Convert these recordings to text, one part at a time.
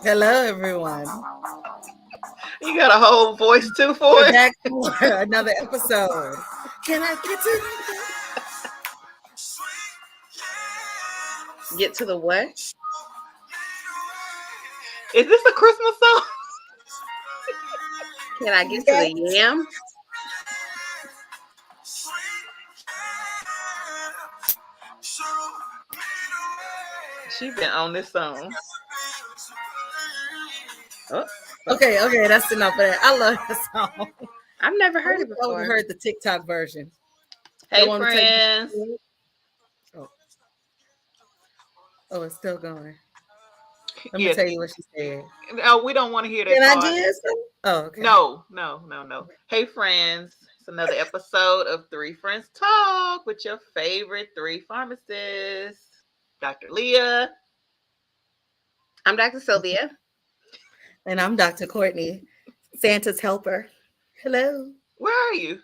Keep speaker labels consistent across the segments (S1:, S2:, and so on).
S1: Hello, everyone.
S2: You got a whole voice too for
S1: We're
S2: it?
S1: back for another episode. Can I get to
S3: Get to the what?
S2: Is this a Christmas song?
S3: Can I get to
S1: yes?
S3: the yams?
S2: She been on this song. Oh,
S1: Okay, that's enough of that. I love that song.
S3: I've never
S1: I
S3: heard
S1: wish
S3: it
S1: I would have
S3: before.
S1: heard the TikTok version. They
S2: hey
S1: want to take
S2: friends.
S1: me. Oh, oh, it's still going. Let me
S2: Yes.
S1: tell you what she said.
S2: No, we don't want to hear that
S1: Can I
S2: part.
S1: get some? Oh, okay.
S2: No. Hey friends. It's another episode of Three Friends Talk with your favorite three pharmacists. Dr. Leah.
S3: I'm Dr. Sylvia.
S1: And I'm Dr. Courtney, Santa's helper. Hello.
S2: Where are you?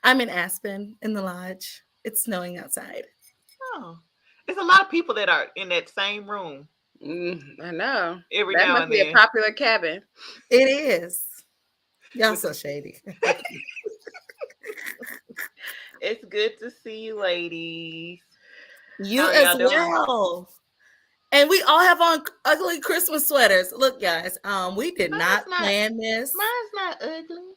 S1: I'm in Aspen in the lodge. It's snowing outside.
S2: Oh. There's a lot of people that are in that same room
S3: I know.
S2: every
S3: That
S2: now
S3: must
S2: and
S3: be a
S2: then.
S3: popular cabin.
S1: It is. Y'all
S2: With
S1: so
S2: the-
S1: shady.
S2: It's good to see you ladies.
S1: You
S2: How are
S1: as
S2: y'all doing?
S1: well. And we all have on ugly Christmas sweaters. Look, guys, we did
S2: Mine's
S1: not
S2: not
S1: plan this.
S2: mine's not ugly.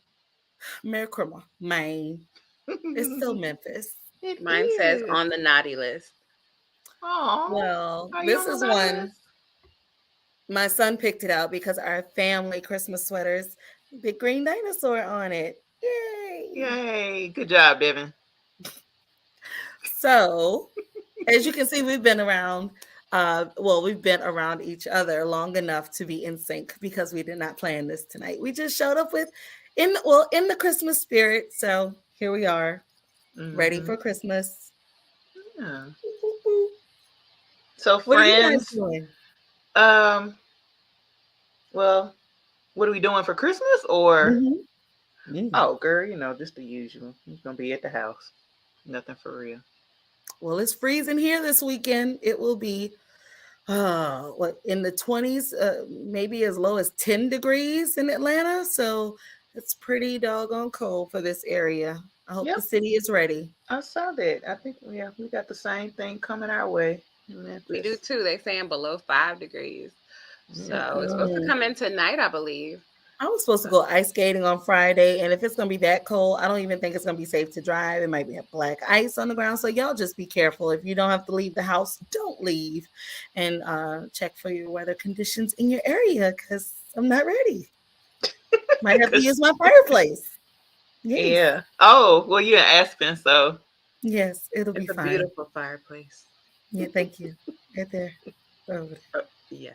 S1: Merry Christmas, Maine. It's still Memphis.
S2: It
S3: Mine says
S2: is.
S3: on the naughty list.
S2: Oh,
S1: Well,
S2: are you
S1: this
S2: on the
S1: is
S2: naughty
S1: one
S2: list?
S1: my son picked it out because our family Christmas sweaters, big green dinosaur on it. Yay!
S2: Yay! Good job, Devin.
S1: So, as you can see, we've been around. We've been around each other long enough to be in sync because we did not plan this tonight. We just showed up in the Christmas spirit. So here we are, ready
S2: Mm-hmm.
S1: for Christmas.
S2: Yeah. So,
S1: What are you guys
S2: friends,
S1: doing?
S2: um, well, what are we doing for Christmas? Or
S1: Mm.
S2: oh, girl, just the usual. He's gonna be at the house. Nothing for real.
S1: Well, it's freezing here this weekend. It will be what in the 20s, maybe as low as 10 degrees in Atlanta. So it's pretty doggone cold for this area. I hope the
S2: Yep,
S1: city is ready.
S2: I saw that. I think we got the same thing coming our way in
S3: We do
S2: Memphis.
S3: too. They saying below 5 degrees.
S2: Yeah.
S3: So it's supposed to come in tonight, I believe.
S1: I was supposed to
S3: So,
S1: go ice skating on Friday, and if it's gonna be that cold, I don't even think it's gonna be safe to drive. It might be black ice on the ground, so y'all just be careful. If you don't have to leave the house, don't leave, and check for your weather conditions in your area because I'm not ready. Might have to use
S2: 'Cause-
S1: my fireplace. Yes,
S2: yeah. Oh, well, you're in Aspen, so
S1: yes, it'll be
S3: it's a
S1: fine.
S3: beautiful fireplace.
S1: Yeah, thank you. Right there. Over there.
S3: Yeah.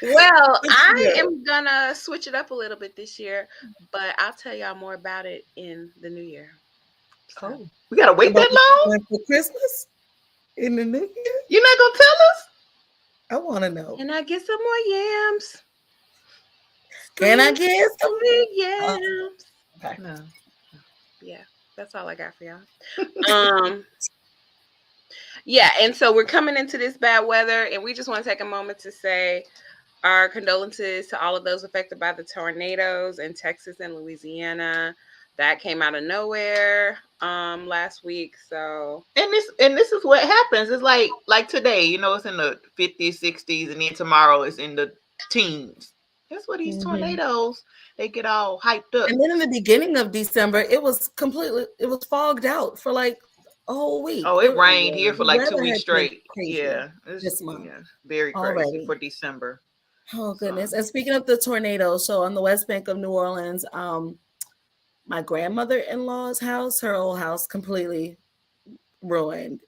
S3: Well, I am gonna switch it up a little bit this year, but I'll tell y'all more about it in the new year. So,
S2: oh, we gotta wait
S1: About
S2: that long?
S1: what for Christmas in the new year?
S2: You're not gonna tell us?
S1: I want to know.
S3: can I get some more yams?
S1: Can I get some?
S3: Sweet yams.
S1: Okay.
S2: No.
S3: Yeah, that's all I got for y'all. Yeah, and so we're coming into this bad weather, and we just want to take a moment to say our condolences to all of those affected by the tornadoes in Texas and Louisiana. That came out of nowhere last week. So
S2: And this is what happens. It's like today, it's in the 50s, 60s, and then tomorrow it's in the teens. That's what these
S1: Mhm.
S2: tornadoes, they get all hyped up.
S1: And then in the beginning of December, it was fogged out for like a whole week.
S2: Oh, it rained here for
S1: The
S2: like 2
S1: weather
S2: weeks
S1: has been
S2: straight.
S1: crazy
S2: Yeah. It's
S1: this month
S2: very crazy
S1: already.
S2: for December.
S1: Oh
S2: So,
S1: goodness! And speaking of the tornadoes, so on the West Bank of New Orleans, my grandmother-in-law's house, her old house, completely ruined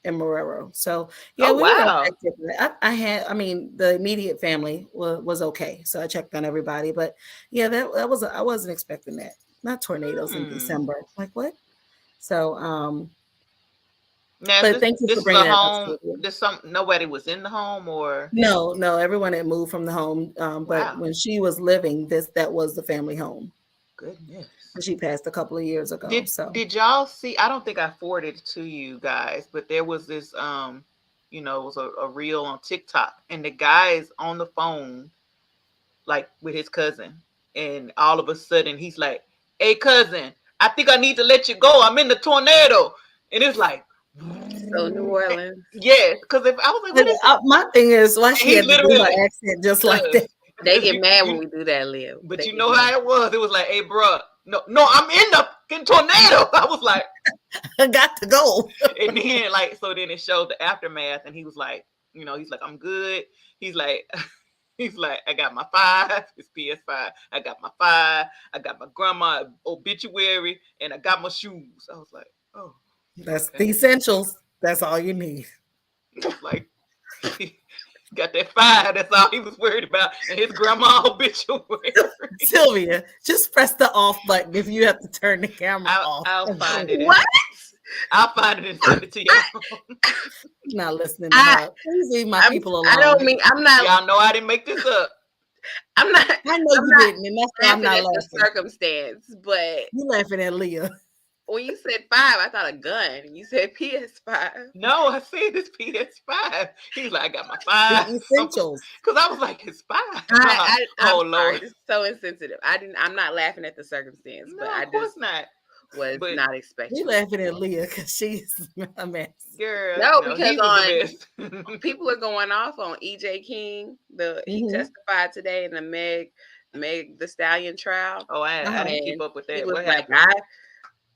S1: in Marrero. So yeah,
S2: oh
S1: we were
S2: wow.
S1: affected. I mean, the immediate family was okay. So I checked on everybody, but yeah, that was I wasn't expecting that. Not tornadoes in
S2: Hmm.
S1: December. Like what? So
S2: Now is
S1: but
S2: this
S1: thank you
S2: this
S1: for
S2: is a
S1: bringing that up,
S2: home.
S1: Sylvia.
S2: There's nobody was in the home or
S1: No, everyone had moved from the home. But
S2: wow.
S1: when she was living, that was the family home.
S2: Goodness.
S1: She passed a couple of years ago.
S2: Did
S1: So
S2: did y'all see? I don't think I forwarded it to you guys, but there was this it was a reel on TikTok, and the guy is on the phone, like with his cousin, and all of a sudden he's like, "Hey, cousin, I think I need to let you go. I'm in the tornado," and it's like,
S3: So New Orleans.
S2: yeah, because if I was like, "What is?"
S1: My thing is why she
S2: He
S1: had to do
S2: literally
S1: her accent just like that.
S3: They get mad when we do that, Leo.
S2: But
S3: They
S2: you
S3: get
S2: know
S3: mad.
S2: how it was. It was like, "Hey, bro, no, I'm in the fucking tornado." I was like,
S1: I got to go.
S2: and then like, so then it showed the aftermath, and he was like, he's like, "I'm good." He's like, he's like, "I got my 5. It's PS5. I got my 5. I got my grandma obituary, and I got my shoes." I was like, "Oh,
S1: That's
S2: okay."
S1: the essentials. That's all you need.
S2: Like, he got that 5. That's all he was worried about, and his grandma obituary.
S1: Sylvia, just press the off button if you have to turn the camera off.
S2: I'll find it.
S3: What?
S2: I'll find it and send it to y'all.
S1: Not listening to her. Please leave my people alone.
S3: I don't mean I'm not.
S2: Y'all know I didn't make this up.
S3: I'm not.
S1: I know you didn't, and that's why I'm
S3: laughing
S1: not
S3: at the
S1: laughing.
S3: circumstance, but
S1: You laughing at Leah.
S3: when you said 5, I thought a gun. You said PS5.
S2: No, I said this PS5. He's like, "I got my
S1: The
S2: 5."
S1: essentials.
S2: Because I was like, "It's 5."
S3: I'm
S2: Oh,
S3: sorry.
S2: Lord.
S3: It's so insensitive. I'm not laughing at the circumstance,
S2: No,
S3: but I
S2: of course
S3: just
S2: not.
S3: was
S2: But
S3: not
S1: We
S3: expecting.
S1: laughing at Leah because she's a mess.
S2: girl,
S3: No,
S2: no,
S3: because
S2: he was the best.
S3: people are going off on EJ King. He
S1: Mhm.
S3: testified today in the Meg the Stallion trial.
S2: Oh, I didn't
S3: And
S2: keep up with
S3: he
S2: that.
S3: was
S2: What
S3: like,
S2: happened?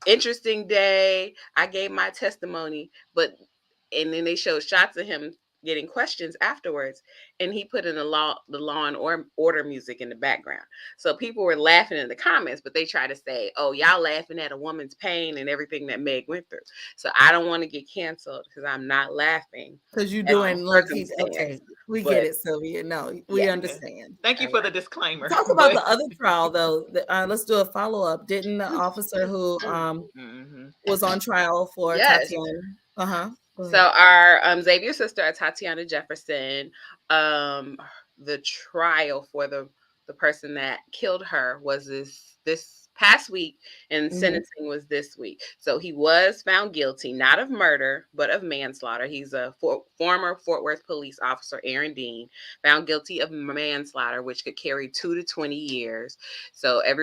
S3: interesting day. I gave my testimony, and then they showed shots of him getting questions afterwards, and he put in the law and order music in the background. So people were laughing in the comments, but they try to say, "Oh, y'all laughing at a woman's pain and everything that Meg went through." So I don't want to get canceled because I'm not laughing.
S1: Because you're
S3: at the
S1: doing like he's
S3: circumstance,
S1: okay. We
S3: but-
S1: get it, Sylvia. No, we
S3: Yeah.
S1: understand.
S2: Thank you for the disclaimer.
S1: Talk about the other trial though. Let's do a follow up. Didn't the officer who
S2: Mhm.
S1: was on trial for
S3: Yes.
S1: Tatiana?
S3: So our Xavier's sister, Tatiana Jefferson, the trial for the person that killed her was this past week, and sentencing was this week. So he was found guilty, not of murder, but of manslaughter. He's a former Fort Worth police officer, Aaron Dean, found guilty of manslaughter, which could carry 2 to 20 years. So there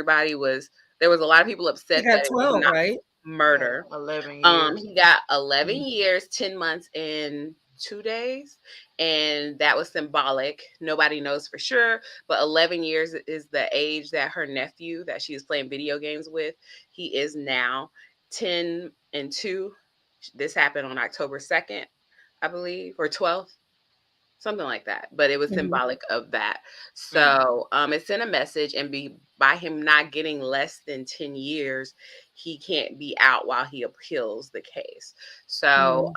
S3: was a lot of people upset
S1: he got
S3: that
S1: 12,
S3: it was not
S1: right?
S3: murder.
S2: 11 years.
S3: He got 11 years, 10 months, and 2 days, and that was symbolic. Nobody knows for sure, but 11 years is the age that her nephew that she was playing video games with, he is now. 10 and 2. This happened on October 2nd, I believe, or 12th. Something like that, but it was symbolic of that. So it sent a message, and by him not getting less than 10 years, he can't be out while he appeals the case. So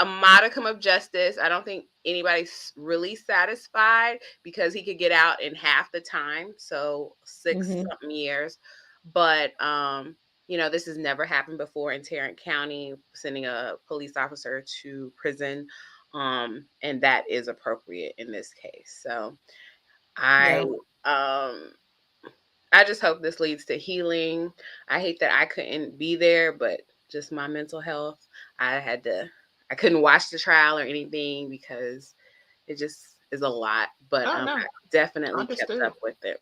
S3: a modicum of justice. I don't think anybody's really satisfied because he could get out in half the time, so 6 something years. But this has never happened before in Tarrant County, sending a police officer to prison. And that is appropriate in this case. So I just hope this leads to healing. I hate that I couldn't be there, but just my mental health. I couldn't watch the trial or anything because it just is a lot. But I definitely kept up with it.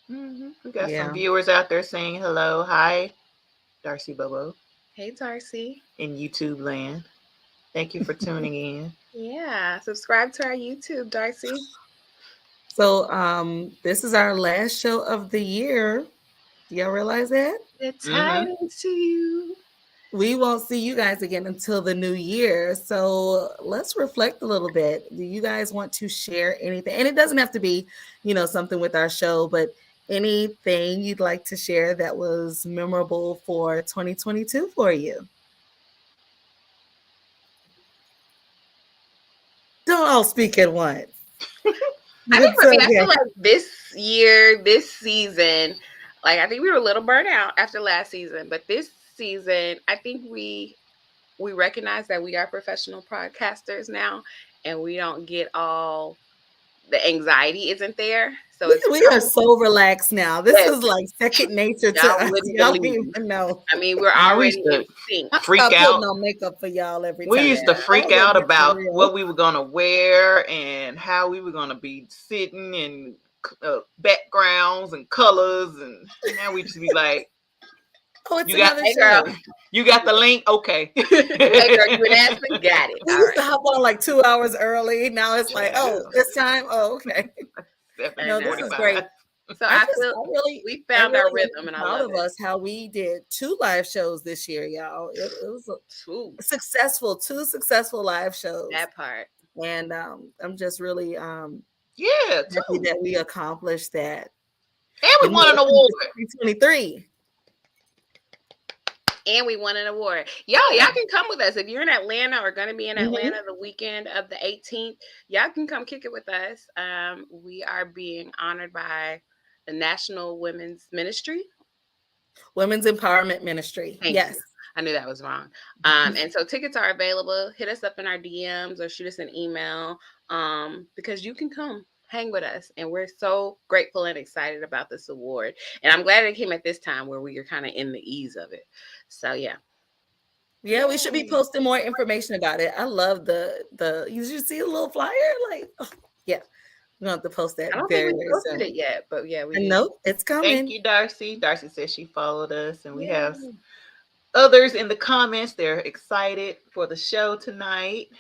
S2: We got some viewers out there saying hello. Hi, Darcy Bobo.
S3: Hey, Darcy.
S2: In YouTube land. Thank you for tuning in.
S3: Yeah, subscribe to our YouTube, Darcy.
S1: So this is our last show of the year. Do y'all realize that?
S3: It's time to you.
S1: We won't see you guys again until the new year. So let's reflect a little bit. Do you guys want to share anything? And it doesn't have to be, something with our show, but anything you'd like to share that was memorable for 2022 for you? Don't all speak at once.
S3: I think for me, I feel like this year, this season, like I think we were a little burnt out after last season, but this season, I think we recognize that we are professional podcasters now, and we don't get all the anxiety isn't there. So it's
S1: We are so relaxed now. This
S3: yes,
S1: is like second nature to
S3: y'all
S1: us.
S3: wouldn't
S1: Y'all don't
S3: believe.
S1: even know.
S3: I mean, we're
S2: Man, we
S3: already
S2: used
S3: in
S2: to
S3: sync.
S1: I
S2: freak
S1: stop
S2: out.
S1: putting on makeup for y'all every
S2: We
S1: time.
S2: used to freak
S1: Don't let
S2: out
S1: me for
S2: about
S1: real.
S2: what we were gonna wear and how we were gonna be sitting and backgrounds and colors, and now we just be like,
S1: Oh, it's
S2: you got
S1: another
S3: Hey,
S1: show.
S3: girl.
S2: you got the link, okay.
S3: Hey, girl, you and Aspen got it.
S1: We
S3: All
S1: used to
S3: right.
S1: hop on like 2 hours early. Now it's like, oh,
S2: Child,
S1: this time. Oh, okay. No, this is
S2: 7:45.
S1: great.
S3: So
S1: I
S3: I feel
S1: I
S3: found our
S1: really
S3: rhythm,
S1: am
S3: and I
S1: proud
S3: love
S1: of
S3: it.
S1: us how we did 2 live shows this year, y'all. It was
S3: Ooh,
S1: successful, 2 successful live shows,
S3: that part.
S1: and I'm just really
S2: Yeah,
S1: happy
S2: too.
S1: that we accomplished that.
S2: And we
S1: And
S2: won an award.
S1: 2023.
S3: And we won an award. Y'all can come with us. If you're in Atlanta or going to be in
S1: Mhm.
S3: Atlanta the weekend of the 18th, y'all can come kick it with us. We are being honored by the National Women's Ministry.
S1: Women's Empowerment Ministry.
S3: Thank
S1: Yes.
S3: you. I knew that was wrong. And so tickets are available. Hit us up in our DMs or shoot us an email because you can come hang with us. And we're so grateful and excited about this award. And I'm glad it came at this time where we are kind of in the ease of it. So, yeah.
S1: Yeah, we should be
S2: Yay.
S1: posting more information about it. I love the you should see a little flyer. Like, oh, yeah. We're gonna have to post that
S3: I don't think
S1: very,
S3: we
S1: very
S3: posted
S1: soon.
S3: it yet, but yeah, we
S1: And
S3: need.
S1: nope, it's
S2: Thank
S1: coming.
S2: you, Darcy. Darcy says she followed us, and we have
S3: Yay.
S2: others in the comments. They're excited for the show tonight.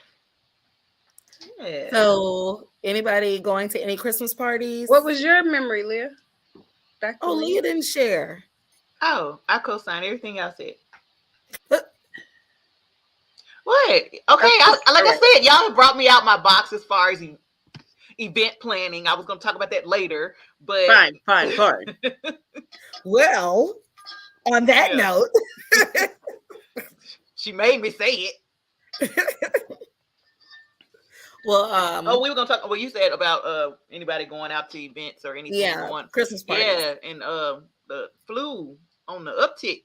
S2: Yeah.
S1: So anybody going to any Christmas parties?
S3: What was your memory, Leah? Dr.
S1: Oh, Leah didn't share.
S2: Oh, I co-sign everything I said.
S1: But
S2: What? Okay, like I said, y'all have brought me out my box as far as event planning. I was going to talk about that later, but
S3: Fine.
S1: well, on that
S2: Yeah.
S1: note,
S2: she made me say it.
S1: well,
S2: Oh, we were gonna talk. Well, you said about anybody going out to events or anything
S1: yeah,
S2: going.
S1: Christmas parties.
S2: Yeah, and the flu on the uptick.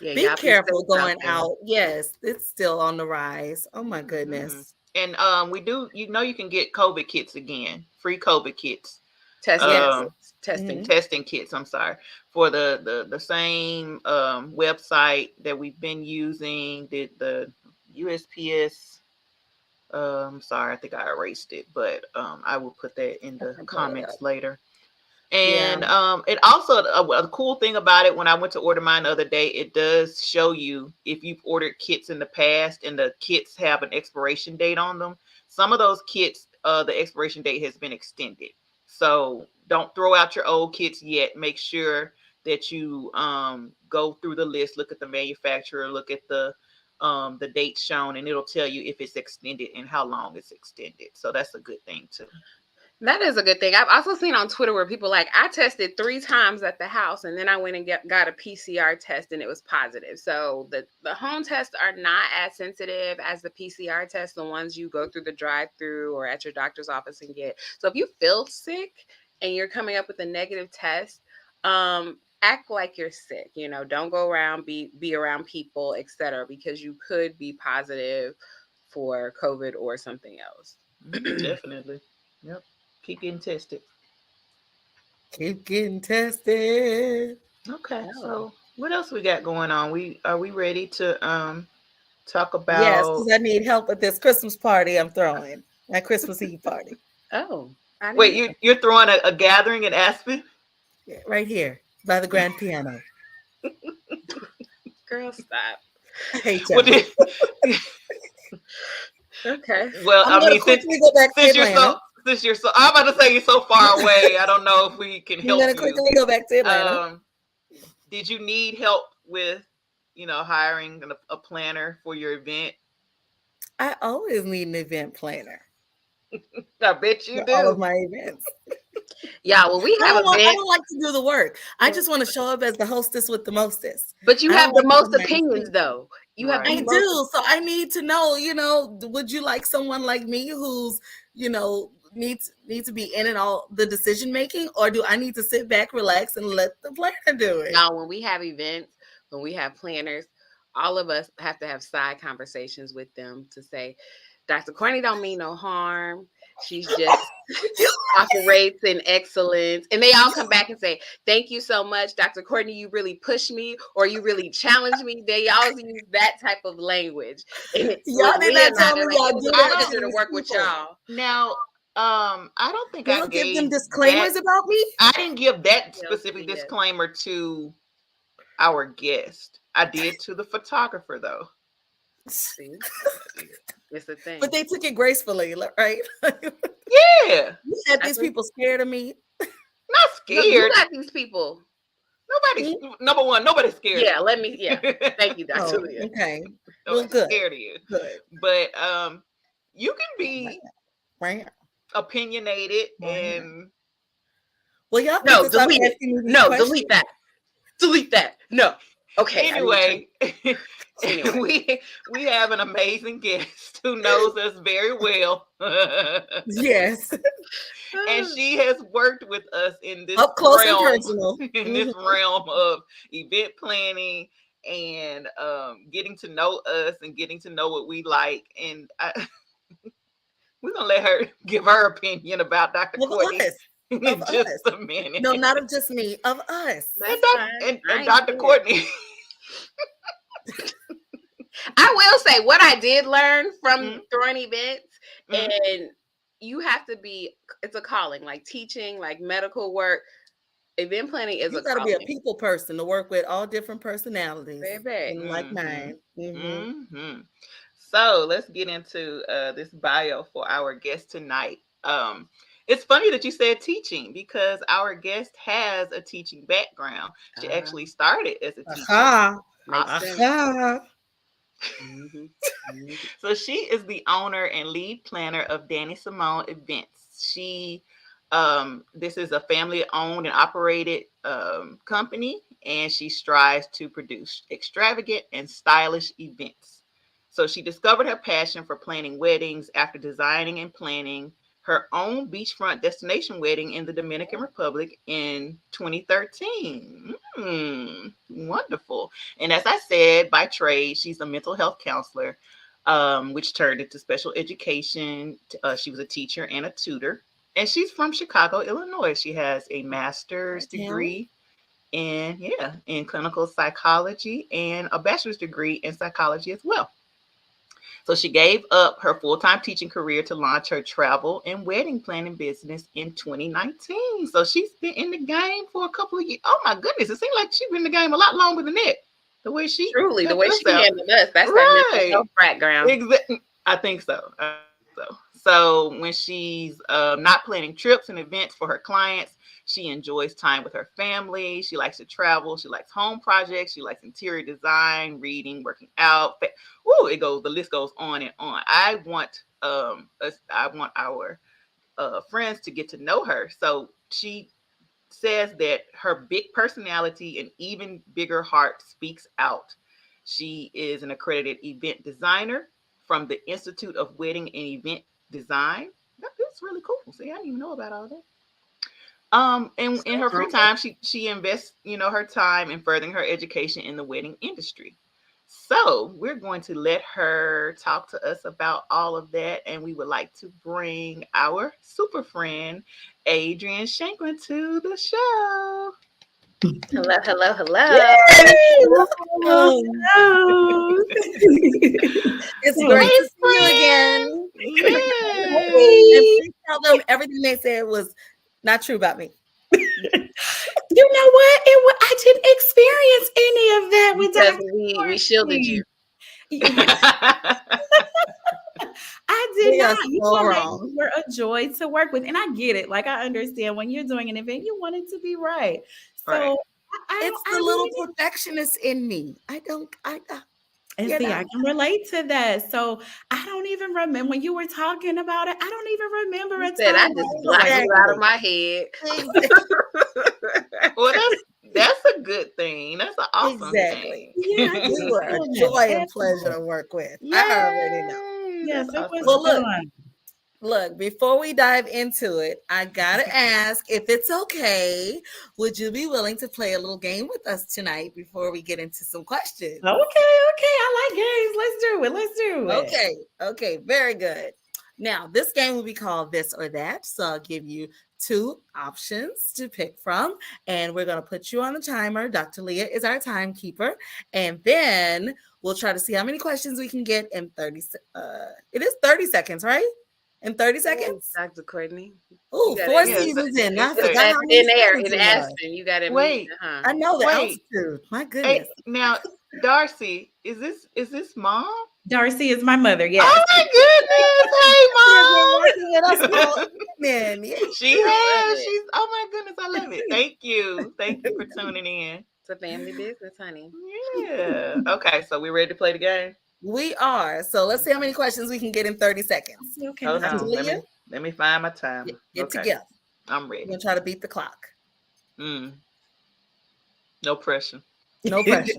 S3: Yeah,
S1: Be
S3: y'all
S1: careful
S3: safe
S1: going
S3: there.
S1: out. Yes, it's still on the rise. Oh my
S2: Mhm.
S1: goodness.
S2: And we do. You know, you can get COVID kits again, free COVID kits.
S3: Testing,
S1: Yes.
S3: testing.
S2: Testing kits. I'm sorry, for the same website that we've been using. The USPS. Sorry, I think I erased it, but I will put that in the comments later. And it also a cool thing about it, when I went to order mine the other day, it does show you if you've ordered kits in the past and the kits have an expiration date on them. Some of those kits, the expiration date has been extended. So don't throw out your old kits yet. Make sure that you go through the list, look at the manufacturer, look at the date shown, and it'll tell you if it's extended and how long it's extended. So that's a good thing too.
S3: That is a good thing. I've also seen on Twitter where people like, I tested 3 times at the house and then I went and got a PCR test and it was positive. So the home tests are not as sensitive as the PCR test, the ones you go through the drive-through or at your doctor's office and get. So if you feel sick and you're coming up with a negative test, act like you're sick. You know, don't go around, be around people, etc., because you could be positive for COVID or something else.
S2: Definitely. Yep. Keep getting tested.
S1: Keep getting tested.
S2: Okay.
S3: Oh.
S2: So what else we got going on? Are we ready to talk about?
S1: Yes, because I need help with this Christmas party I'm throwing. My Christmas Eve party.
S3: Oh.
S2: Wait, you're throwing a gathering in Aspen?
S1: Yeah, right here by the grand piano.
S3: Girl, stop.
S1: I hate
S2: What
S1: y'all.
S3: Okay.
S2: Well,
S1: I'm gonna quickly go back to Atlanta.
S2: Since you're so, I'm about to say you're so far away. I don't know if we can
S1: I'm
S2: help
S1: gonna
S2: you.
S1: quickly go back to Atlanta.
S2: Did you need help with, hiring a planner for your event?
S1: I always need an event planner
S2: I bet you
S1: for
S2: do.
S1: all of my events.
S3: Yeah, well, we have
S1: I
S3: events,
S1: don't like to do the work. I just want to show up as the hostess with the mostest.
S3: but you
S1: I
S3: have
S1: don't
S3: the
S1: like
S3: most
S1: doing my
S3: opinions,
S1: own.
S3: though. You have
S2: Right.
S1: I
S3: the most.
S1: do. So I need to know, would you like someone like me who's, needs to be in and all the decision making, or do I need to sit back, relax, and let the planner do it?
S3: Now, when we have events, when we have planners, all of us have to have side conversations with them to say, Dr. Corney don't mean no harm. She's just operates in excellence. And they all come back and say, thank you so much, Dr. Courtney. You really pushed me or you really challenged me. They always use that type of language. And
S1: Y'all did not tell me y'all do
S3: it
S1: that
S3: was a
S1: to
S3: pleasure to
S1: these
S3: work with
S1: people.
S3: y'all.
S2: Now, I don't think I
S1: Y'all give
S2: gave
S1: them disclaimers about me.
S2: I didn't give that
S3: Yes,
S2: specific
S3: yes.
S2: disclaimer to our guest. I did to the photographer, though.
S3: See? It's a thing.
S1: But they took it gracefully, right?
S2: Yeah,
S1: You had these people scared of me.
S2: not
S3: No, you
S2: scared.
S3: got these people.
S2: Nobody's number one. Nobody's scared.
S3: Yeah, thank you, Dr.
S1: Oh,
S3: Leah.
S1: okay. Well,
S2: Nobody's
S1: good.
S2: scared of you.
S1: Good.
S2: But you can be
S1: Right.
S2: opinionated
S1: Right.
S2: and
S1: Well, y'all
S3: No,
S1: need to stop
S3: delete it.
S1: asking me these
S3: No,
S1: questions.
S3: delete that. Delete that. No. Okay.
S2: anyway,
S3: Anyway.
S2: we have an amazing guest who knows us very well.
S1: Yes.
S2: And she has worked with us in this
S1: Up close and
S2: realm,
S1: personal.
S2: in this realm of event planning and getting to know us and getting to know what we like. And we're gonna let her give her opinion about Dr. Courtney in just a minute.
S1: No, not of just me, of us.
S2: And Dr. Courtney.
S3: I will say what I did learn from throwing events, and you have to be, it's a calling, like teaching, like medical work. Event planning is
S1: you gotta be a people person to work with all different personalities.
S3: Baby.
S1: And like mine.
S2: So let's get into this bio for our guest tonight. It's funny that you said teaching because our guest has a teaching background. She actually started as a teacher. So she is the owner and lead planner of Dani Cymone Events. She this is a family owned and operated company, and she strives to produce extravagant and stylish events. So she discovered her passion for planning weddings after designing and planning her own beachfront destination wedding in the Dominican Republic in 2013. Wonderful. And as I said, by trade, she's a mental health counselor, which turned into special education. She was a teacher and a tutor. And she's from Chicago, Illinois. She has a master's degree in clinical psychology and a bachelor's degree in psychology as well. So she gave up her full-time teaching career to launch her travel and wedding planning business in 2019. So she's been in the game for a couple of years. Oh my goodness, it seems like she's been in the game a lot longer than that. The way she
S3: handled us, that's that mental health background.
S2: Exactly. I think so. So when she's not planning trips and events for her clients, she enjoys time with her family. She likes to travel. She likes home projects. She likes interior design, reading, working out. The list goes on and on. I want our friends to get to know her. So she says that her big personality and even bigger heart speaks out. She is an accredited event designer from the Institute of Wedding and Event Design. That's really cool. See, I didn't even know about all that. And in her free time, she invests, her time in furthering her education in the wedding industry. So we're going to let her talk to us about all of that, and we would like to bring our super friend Adreean Shanklin to the show.
S3: Hello.
S1: It's great to see you again. And please tell them everything they said was not true about me.
S4: You know what? I didn't experience any of that with
S3: because
S4: Dr.
S3: we shielded you.
S4: I did not. You
S1: were
S4: a joy to work with, and I get it. Like I understand when you're doing an event, you want it to be right. So
S1: it's the little perfectionist in me. I
S4: can relate to that. So I don't even remember when you were talking about it. I don't even remember it.
S3: I just blocked you out of my head.
S2: Well, that's a good thing. That's an awesome thing.
S4: Yeah,
S1: you were a joy and pleasure to work with. Yay! I already know.
S4: Yes, it was
S1: fun. Look, before we dive into it, I gotta ask if it's okay. Would you be willing to play a little game with us tonight before we get into some questions?
S4: Okay. I like games. Let's do it.
S1: Okay, very good. Now, this game will be called This or That. So I'll give you 2 options to pick from, and we're going to put you on the timer. Dr. Leah is our timekeeper, and then we'll try to see how many questions we can get in 30 it is 30 seconds, right? In 30 seconds?
S3: Dr. Courtney.
S1: Oh, 4 seasons in. I forgot how many
S3: in there
S1: seasons
S3: in
S1: it was.
S3: Aspen. You got to
S2: Wait.
S1: I know the altitude. My goodness.
S2: Hey, now, Darcy, is this mom?
S4: Darcy is my mother. Yes.
S2: Oh my goodness! Hey, mom. She has. She's. Oh my goodness! I love it. Thank you. Thank you for tuning in.
S3: It's a family business, honey.
S2: Yeah. Okay, so we ready to play the game?
S1: We are. So let's see how many questions we can get in 30 seconds.
S4: Okay.
S2: Hold on. Let me find my time.
S1: Get together.
S2: I'm ready.
S1: We're going to try to beat the clock.
S2: No pressure.
S1: No pressure.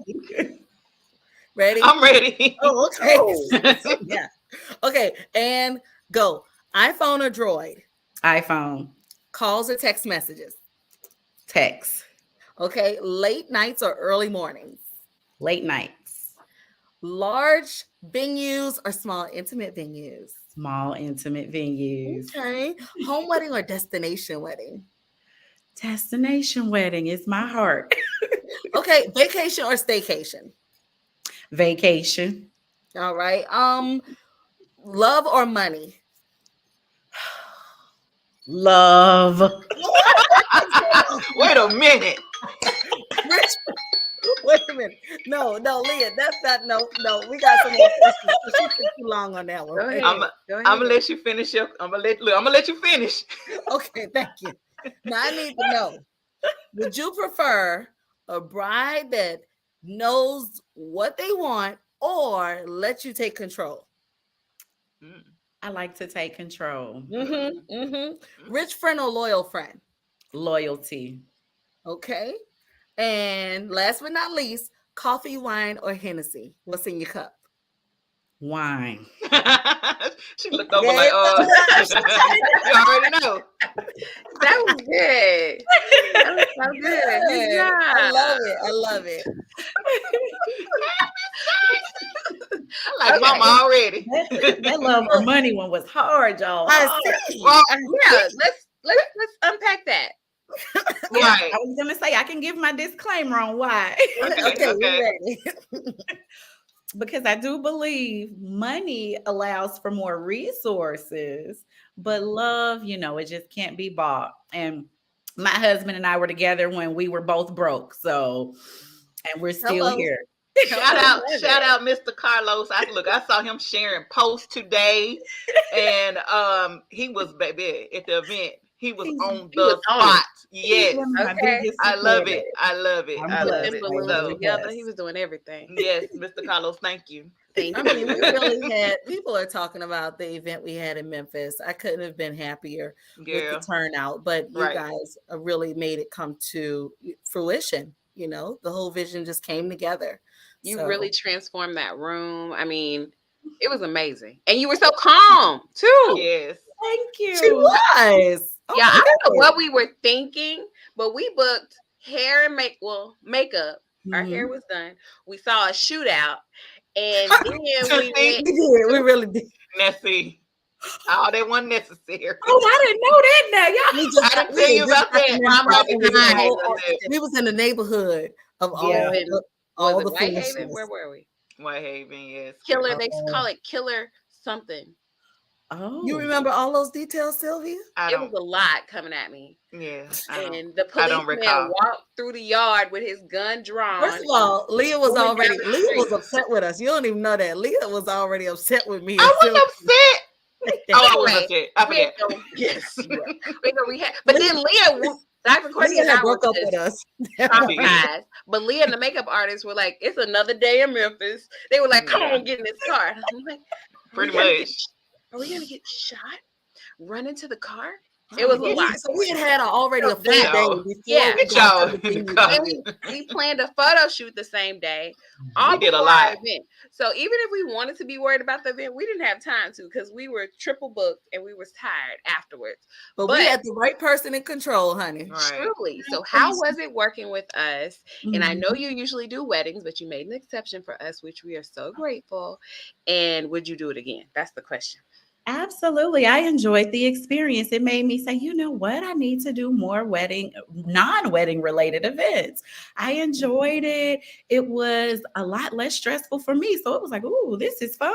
S1: Ready?
S2: I'm ready.
S1: Oh, okay. Yeah. Okay, and go. iPhone or Droid?
S4: iPhone.
S1: Calls or text messages?
S4: Text.
S1: Okay, late nights or early mornings?
S4: Late nights.
S1: Large venues or small intimate venues?
S4: Small intimate venues.
S1: Okay. Home wedding or destination wedding?
S4: Destination wedding is my heart.
S1: Okay, vacation or staycation?
S4: Vacation.
S1: All right. Love or money?
S4: Love.
S2: Wait a minute.
S1: Wait a minute. No, Leah, that's not no. We got some more questions. She took too long on that one.
S3: Go ahead.
S2: I'm gonna let you finish your. I'm gonna let you finish.
S1: Okay, thank you. Now I need to know: would you prefer a bride that knows what they want, or let you take control?
S4: I like to take control.
S1: Rich friend or loyal friend?
S4: Loyalty.
S1: Okay. And last but not least, coffee, wine, or Hennessy? What's in your cup?
S4: Wine.
S2: She looked over like, you already know.
S3: That was good. That was so good. Good job.
S1: I love it.
S2: I like mama already.
S4: That love or money one was hard, y'all.
S1: I see.
S2: Well,
S3: Yeah, let's unpack that.
S2: right.
S4: I was gonna say I can give my disclaimer on why.
S1: Okay. We're ready.
S4: Because I do believe money allows for more resources, but love, it just can't be bought. And my husband and I were together when we were both broke. So, and we're still here.
S2: Shout out, Mr. Carlos. I saw him sharing posts today, and he was baby at the event. He was on the spot. Yes.
S3: Okay.
S2: I love it. I love it.
S3: He was doing everything.
S2: Yes, Mr. Carlos, thank you.
S3: Thank
S1: I mean, we really had people are talking about the event we had in Memphis. I couldn't have been happier with the turnout, but you guys really made it come to fruition. The whole vision just came together.
S3: You really transformed that room. I mean, it was amazing. And you were so calm too.
S2: Yes.
S4: Thank you.
S1: She was.
S3: Yeah, I don't know what we were thinking, but we booked hair and makeup. Our hair was done. We saw a shootout, and then
S1: we really did.
S2: Messy. All that wasn't necessary.
S4: Oh, I didn't know that now. Y'all.
S2: I didn't tell you about that.
S1: We was in the neighborhood of all the
S3: Whitehaven. Where were we?
S2: Whitehaven, yes.
S3: Killer. They call it Killer something.
S4: Oh,
S1: you remember all those details, Sylvia?
S3: It was a lot coming at me.
S2: Yeah,
S3: and the policeman walked through the yard with his gun drawn.
S1: First of all, Leah was upset with us. You don't even know that. Leah was already upset with me.
S2: I was upset. I was upset. I forget.
S3: Yes, but then Leah. Dr. Courtney and I
S1: broke up with us.
S3: But Leah and the makeup artist were like, "It's another day in Memphis." They were like, "Come on, get in this car." I'm like,
S2: pretty much.
S3: Are we gonna get shot? Run into the car? It was a lot.
S1: So we had already a full day
S3: before. We planned a photo shoot the same day.
S2: We did a lot.
S3: Event. So even if we wanted to be worried about the event, we didn't have time to because we were triple booked and we was tired afterwards.
S1: But we had the right person in control, honey.
S2: Right.
S3: Truly. So how was it working with us? And I know you usually do weddings, but you made an exception for us, which we are so grateful. And would you do it again? That's the question.
S4: Absolutely. I enjoyed the experience. It made me say, you know what? I need to do more non-wedding related events. I enjoyed it. It was a lot less stressful for me. So it was like, oh, this is fun.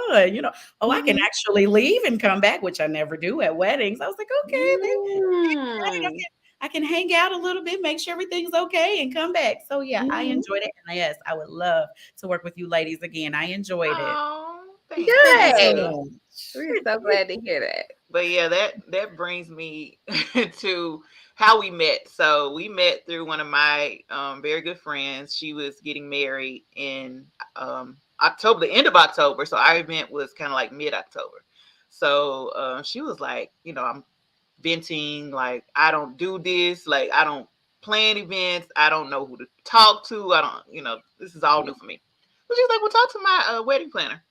S4: Oh, I can
S1: Mhm.
S4: actually leave and come back, which I never do at weddings. I was like, okay, right.
S3: Mm.
S4: I can hang out a little bit, make sure everything's okay, and come back. So yeah, I
S1: Mhm.
S4: enjoyed it. And yes, I would love to work with you ladies again. I enjoyed it.
S2: Oh, thanks,
S1: Thank you so
S3: Good.
S2: Dani.
S1: much.
S3: We're so glad to hear that.
S2: But yeah, that brings me to how we met. So we met through one of my very good friends. She was getting married in October, the end of October. So our event was kind of like mid-October. So she was like, I'm venting, like I don't do this, like I don't plan events, I don't know who to talk to, I don't, this is all new for me. So she's like, well, talk to my wedding planner.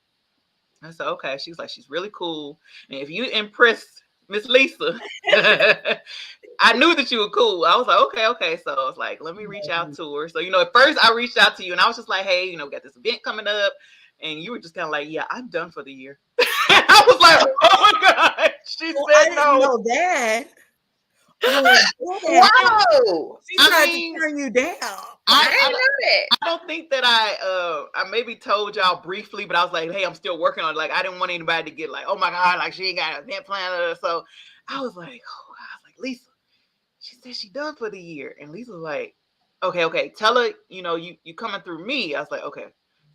S2: I said, okay. She's like, she's really cool. And if you impress Miss Lisa, I knew that you were cool. I was like, okay. So I was like, let me reach out to her. So, at first I reached out to you and I was just like, hey, we got this event coming up. And you were just kind of like, yeah, I'm done for the year. I was like, oh my God. She
S1: Well, I
S2: said
S1: didn't
S2: no.
S1: know that. Oh, yeah.
S3: Whoa.
S1: She
S2: I
S1: tried
S2: mean,
S1: to turn you down.
S3: I
S2: I,
S3: didn't know that.
S2: I don't think that I maybe told y'all briefly, but I was like, hey, I'm still working on it. Like I didn't want anybody to get like, oh my God, like she ain't got an event planner. So I was like, oh, I was like, Lisa, she said she done for the year. And Lisa was like, okay, tell her, you coming through me. I was like, okay.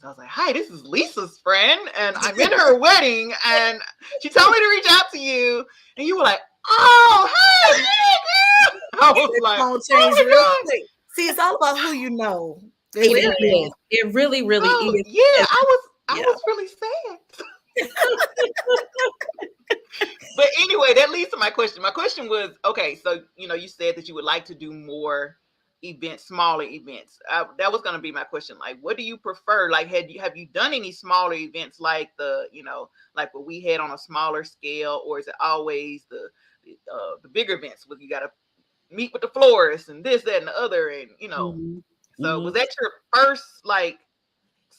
S2: So I was like, hi, this is Lisa's friend, and I'm in her wedding, and she told me to reach out to you. And you were like, oh, hey, girl. I was
S1: It's
S2: like,
S1: gonna
S2: oh
S1: change
S2: my
S1: real
S2: God.
S1: quick. See, it's all about who you know.
S4: It
S1: Baby.
S3: Really?
S4: is. It really, really
S2: Oh
S4: is.
S2: yeah,
S4: Because,
S2: I
S4: yeah.
S2: was really sad. But anyway, that leads to my question. My question was, okay, so you said that you would like to do more events, smaller events. That was going to be my question. Like, what do you prefer? Like, have you done any smaller events like like what we had on a smaller scale, or is it always the bigger events where you got to meet with the florist and this, that, and the other, and
S4: Mhm.
S2: So was
S4: Mhm.
S2: that your first like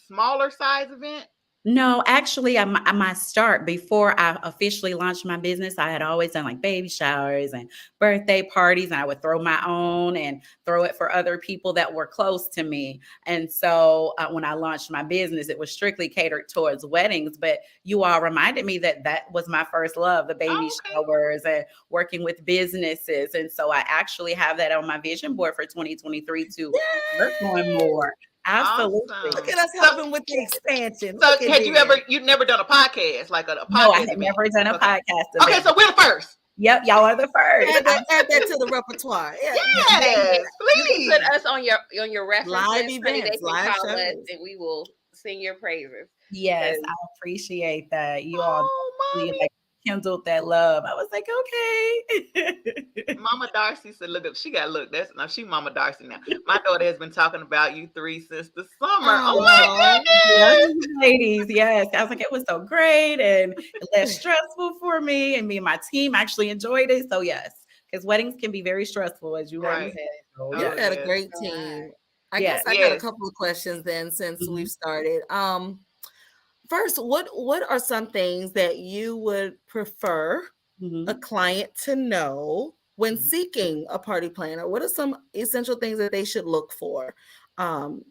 S2: smaller size event?
S4: No, actually, my start before I officially launched my business, I had always done like baby showers and birthday parties, and I would throw my own and throw it for other people that were close to me. And so when I launched my business, it was strictly catered towards weddings. But you all reminded me that that was my first love, the baby
S2: Oh, okay.
S4: showers and working with businesses. And so I actually have that on my vision board for 2023 to work on
S1: Yay!
S4: more. Absolutely.
S1: Look
S2: Awesome.
S1: at us
S2: So,
S1: helping with the expansion.
S2: so
S1: Look at
S2: had
S1: this.
S2: you'd never done a podcast, like a
S4: No, I
S2: podcast
S4: had
S2: event?
S4: never done a
S2: Okay.
S4: podcast
S2: Okay,
S4: event.
S2: so we're the first.
S4: Yep, y'all are the first.
S1: Add that to the repertoire. Yeah.
S2: Yes,
S3: You can
S2: please.
S3: put us on your reference
S1: Live
S3: list, honey. They
S1: events,
S3: can
S1: live
S3: call us
S1: shows.
S3: and we will sing your praises.
S4: Yes, I
S3: 'Cause
S4: appreciate that. You all really
S2: Oh,
S4: like kindled that love. I was like, okay.
S2: Mama Darcy said, look up. She got look. That's now she Mama Darcy now. My daughter has been talking about you three since the summer. Oh my
S1: Oh,
S4: Love
S2: goodness.
S4: you ladies. Yes. I was like, it was so great and less stressful for me. And me and my team actually enjoyed it. So yes, because weddings can be very stressful, as you heard me
S2: Right.
S4: say. So
S1: you
S2: Oh
S4: yeah.
S1: got a
S2: yes.
S1: great
S3: so
S1: team.
S3: hard.
S1: I guess
S4: Yes.
S1: I got a
S2: Yes.
S1: couple of questions then since
S4: Mhm.
S1: we've started. First, what are some things that you would prefer a
S4: Mhm.
S1: client to know when
S4: Mhm.
S1: seeking a party planner? What are some essential things that they should look for? Um,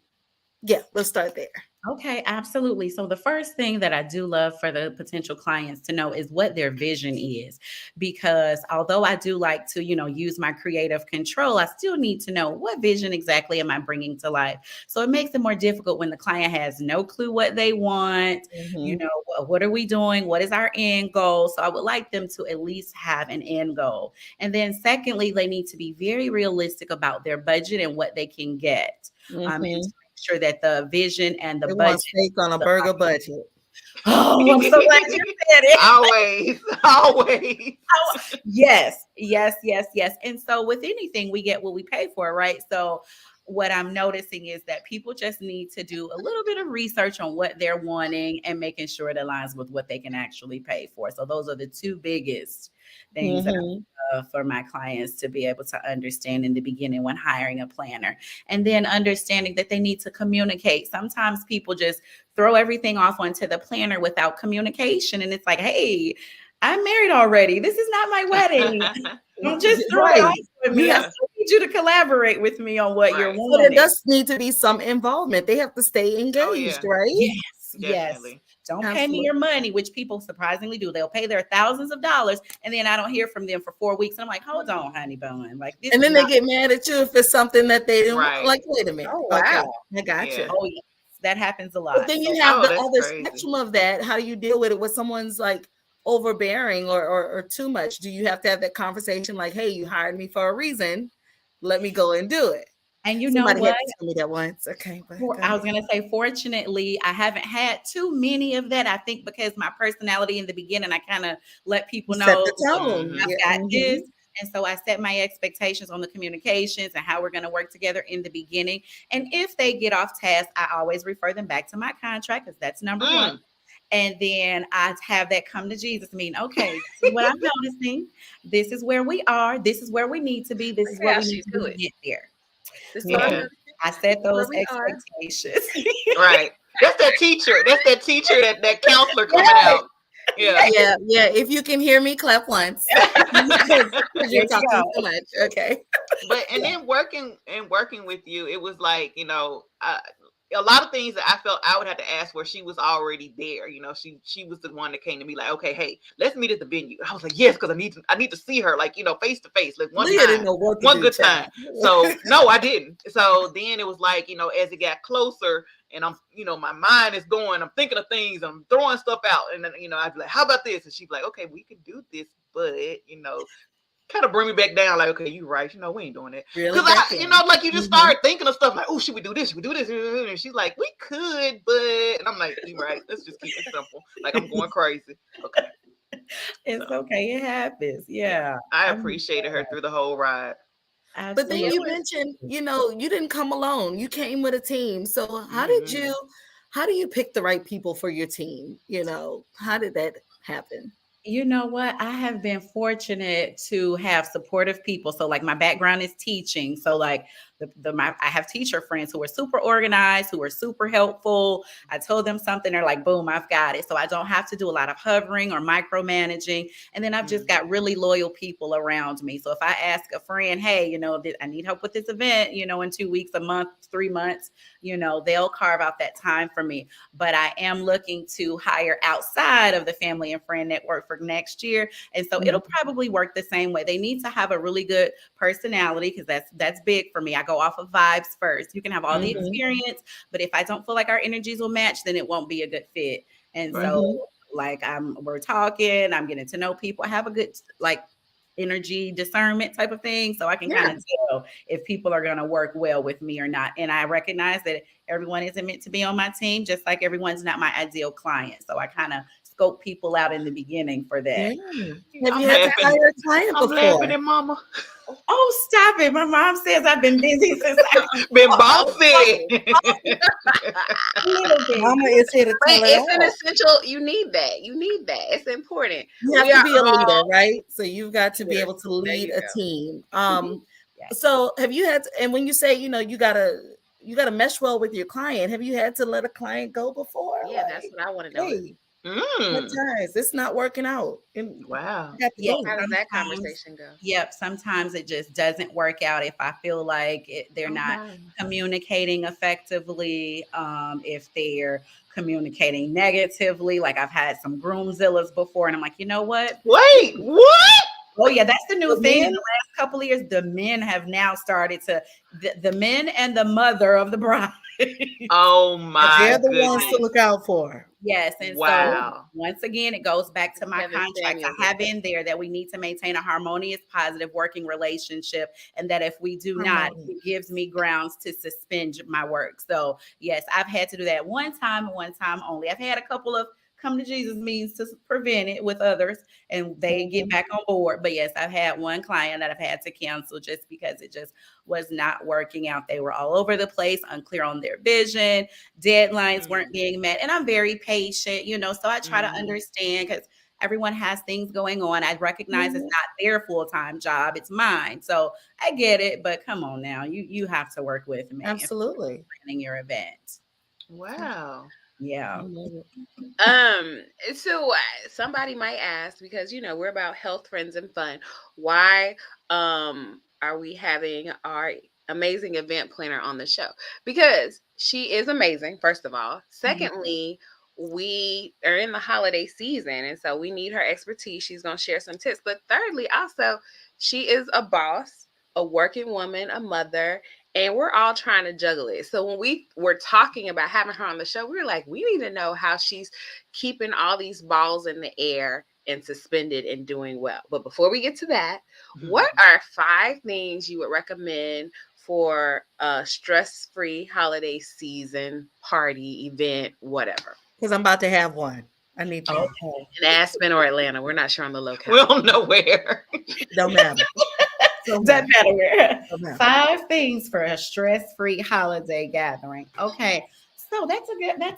S1: yeah, let's start there.
S4: Okay, absolutely. So the first thing that I do love for the potential clients to know is what their vision is. Because although I do like to, use my creative control, I still need to know what vision exactly am I bringing to life. So it makes it more difficult when the client has no clue what they want.
S1: Mhm.
S4: What are we doing? What is our end goal? So I would like them to at least have an end goal. And then secondly, they need to be very realistic about their budget and what they can get. And to
S1: Mhm.
S4: make sure that the vision and the
S1: They want
S4: budget.
S1: steak on a burger budget.
S4: Oh, I'm so glad you said it.
S2: Always, always.
S4: Oh, yes, yes, yes, yes. And so with anything, we get what we pay for, right? So what I'm noticing is that people just need to do a little bit of research on what they're wanting and making sure it aligns with what they can actually pay for. So those are the two biggest things that
S1: Mhm.
S4: for my clients to be able to understand in the beginning when hiring a planner. And then understanding that they need to communicate. Sometimes people just throw everything off onto the planner without communication. And it's like, hey, I'm married already. This is not my wedding. Don't just throw it
S1: Right.
S4: off with me.
S1: You
S4: I
S1: have
S2: Yeah.
S4: still need you to collaborate with me on what you're
S2: Right.
S1: But there
S4: wanting.
S1: does need to be some involvement. They have to stay
S2: Oh
S1: engaged,
S2: yeah,
S1: right?
S4: Yes, yes.
S2: definitely.
S4: Don't pay me
S1: Absolutely.
S4: your money, which people surprisingly do. They'll pay their thousands of dollars, and then I don't hear from them for 4 weeks. And I'm like, hold on, honey bun. Like, this
S1: And
S4: is
S1: then they
S4: not.
S1: get mad at you if it's something that they didn't want.
S2: Right.
S1: Like, wait a minute.
S3: Oh
S1: Okay,
S3: wow.
S1: I got you.
S2: Yeah.
S4: Oh, yes, that happens a
S1: But
S4: lot.
S1: then
S4: So
S1: you have
S2: Oh,
S1: the
S2: that's
S1: other
S2: crazy.
S1: spectrum of that. How do you deal with it when someone's like overbearing or too much? Do you have to have that conversation like, hey, you hired me for a reason. Let me go and do it.
S4: and you know
S1: Somebody had
S4: what?
S1: to tell me that once. Okay, but go
S4: I was
S1: ahead.
S4: gonna say, fortunately, I haven't had too many of that. I think because my personality in the beginning, I kind of let
S1: You
S4: people
S1: set
S4: know,
S1: the
S4: look,
S1: tone.
S2: Mm-hmm.
S4: I've
S1: Yeah.
S4: got
S1: Mhm.
S4: this. And so I set my expectations on the communications and how we're going to work together in the beginning. And if they get off task, I always refer them back to my contract because that's number one.
S2: Mm.
S4: And then I have that come to Jesus mean, okay, this is what I'm noticing. This is where we are. This is where we need to be. This
S3: Look
S4: is where
S3: how
S4: we
S3: she
S4: need to be
S3: do
S4: to
S3: it.
S4: get there.
S3: This is what I'm
S4: So
S2: Yeah.
S3: noticing.
S4: I
S3: This
S4: set
S3: is where
S4: those
S3: we are.
S4: expectations.
S2: Right. That's that teacher. That's that teacher. That counselor coming
S4: Yes,
S2: out. Yeah.
S1: Yeah, yeah. If you can hear me, clap once. Because
S4: there
S1: you're
S4: you
S1: talking
S4: go.
S1: too much. Okay.
S2: But and
S1: Yeah.
S2: then working with you, it was like, a lot of things that I felt I would have to ask where she was already there. She was the one that came to me like, okay, hey, let's meet at the venue. I was like, yes, because I need to see her, like, face to face, like one
S1: Leah didn't
S2: time,
S1: know what to
S2: one
S1: do,
S2: good time.
S1: child.
S2: So no, I didn't. So then it was like, as it got closer and I'm, my mind is going, I'm thinking of things, I'm throwing stuff out. And then, I'd be like, how about this? And she'd be like, okay, we can do this, but, kind of bring me back down, like, okay, you right, we ain't doing that.
S1: Reel
S2: Because
S1: it back in.
S2: like, you just
S1: Mhm.
S2: start thinking of stuff like, oh, should we do this? Should we do this? And she's like, we could, but, and I'm like, you right, let's just keep it simple. Like, I'm going crazy. Okay.
S4: It's
S2: So,
S4: okay. It happens. Yeah.
S2: I
S4: I'm
S2: appreciated her through the whole ride.
S1: But then
S3: Yeah,
S1: you
S3: it
S4: absolutely.
S3: was.
S1: mentioned, you didn't come alone. You came with a team. So
S2: Mm-hmm.
S1: how do you pick the right people for your team? How did that happen?
S4: You know what? I have been fortunate to have supportive people. So, like, my background is teaching. So, like, I have teacher friends who are super organized, who are super helpful. I told them something, they're like, boom, I've got it. So I don't have to do a lot of hovering or micromanaging. And then I've just
S2: Mm-hmm.
S4: got really loyal people around me. So if I ask a friend, hey, I need help with this event, in 2 weeks, a month, 3 months, they'll carve out that time for me. But I am looking to hire outside of the family and friend network for next year. And so it'll probably work the same way. They need to have a really good personality because that's big for me. I go off of vibes first. You can have all the
S1: Mhm.
S4: experience, but if I don't feel like our energies will match, then it won't be a good fit. And
S2: Right.
S4: so,
S1: Mhm.
S4: like, we're talking, I'm getting to know people. I have a good, like, energy discernment type of thing, so I can kind
S3: Yeah.
S4: of tell if people are going to work well with me or not. And I recognize that everyone isn't meant to be on my team, just like everyone's not my ideal client. So I kind of scope people out in the beginning for
S1: Yeah.
S4: that.
S1: Have
S2: I'm
S1: you had to
S2: laughing.
S1: hire a client
S2: I'm laughing
S1: before?
S2: at mama.
S4: Oh, stop it. My mom says I've been busy since I was
S2: Been
S3: Oh,
S2: bossy.
S4: a little bit.
S1: Mama is here to
S3: but
S1: tell it
S3: it's an
S1: all.
S3: essential. You need that. You need that. It's important.
S1: You have
S3: We
S1: to
S3: are
S1: be a leader,
S3: all
S1: right? So you've got to be
S3: leaders.
S1: able to
S3: There
S1: lead
S3: you
S1: a
S3: go.
S1: team.
S4: Yes.
S1: So have you had to, and when you say, you gotta mesh well with your client, have you had to let a client go before?
S3: Yeah, that's
S1: Like,
S3: what I want to know.
S1: hey, what
S2: Mm.
S1: ties? It's not working out. And
S2: Wow.
S1: I got to
S4: Yeah,
S1: go.
S3: How does that
S4: sometimes.
S3: conversation go?
S4: Yep, sometimes it just doesn't work out if I feel like they're
S3: Oh
S4: not
S3: my.
S4: communicating effectively, if they're communicating negatively. Like, I've had some groomzillas before, and I'm like, you know what?
S2: Wait, what?
S4: Oh yeah, that's the new
S1: The
S4: thing in
S1: men,
S4: the last couple of years. The men have now started to the men and the mother of the bride.
S2: Oh
S4: Have
S2: my
S1: they're the ones to
S2: goodness.
S1: look out for.
S4: Yes, and so
S2: Wow.
S4: once again, it goes back to
S3: The
S4: my
S3: Kevin
S4: contracts.
S3: Samuels
S4: I have
S3: effect.
S4: in there that we need to maintain a harmonious, positive working relationship, and that if we do not,
S1: Harmony.
S4: it gives me grounds to suspend my work. So yes, I've had to do that one time and one time only. I've had a couple of come to Jesus means to prevent it with others, and they get
S1: Mhm.
S4: back on board. But yes, I've had one client that I've had to cancel just because it just was not working out. They were all over the place, unclear on their vision, deadlines
S2: Mm.
S4: weren't being met. And I'm very patient, so I try to
S2: Mhm.
S4: understand because everyone has things going on. I recognize it's
S1: Mhm.
S4: not their full-time job, it's mine. So I get it, but come on now. You have to work with me if you're
S1: Absolutely.
S4: planning your event.
S2: Wow.
S4: Yeah.
S3: So somebody might ask, because we're about health, friends, and fun. Why are we having our amazing event planner on the show? Because she is amazing, first of all. Secondly, we are in the holiday season, and so we need her expertise. She's going to share some tips. But thirdly, also, she is a boss, a working woman, a mother, and we're all trying to juggle it. So when we were talking about having her on the show, we were like, we need to know how she's keeping all these balls in the air and suspended and doing well. But before we get to that, what are 5 things you would recommend for a stress-free holiday season, party, event, whatever?
S1: Because I'm about to have one. I need to.
S4: Okay.
S3: In Aspen or Atlanta, we're not sure on the locale.
S2: We don't know where.
S1: Don't matter.
S4: Doesn't matter where.
S1: Don't matter.
S4: 5 things for a stress-free holiday gathering. Okay. So that's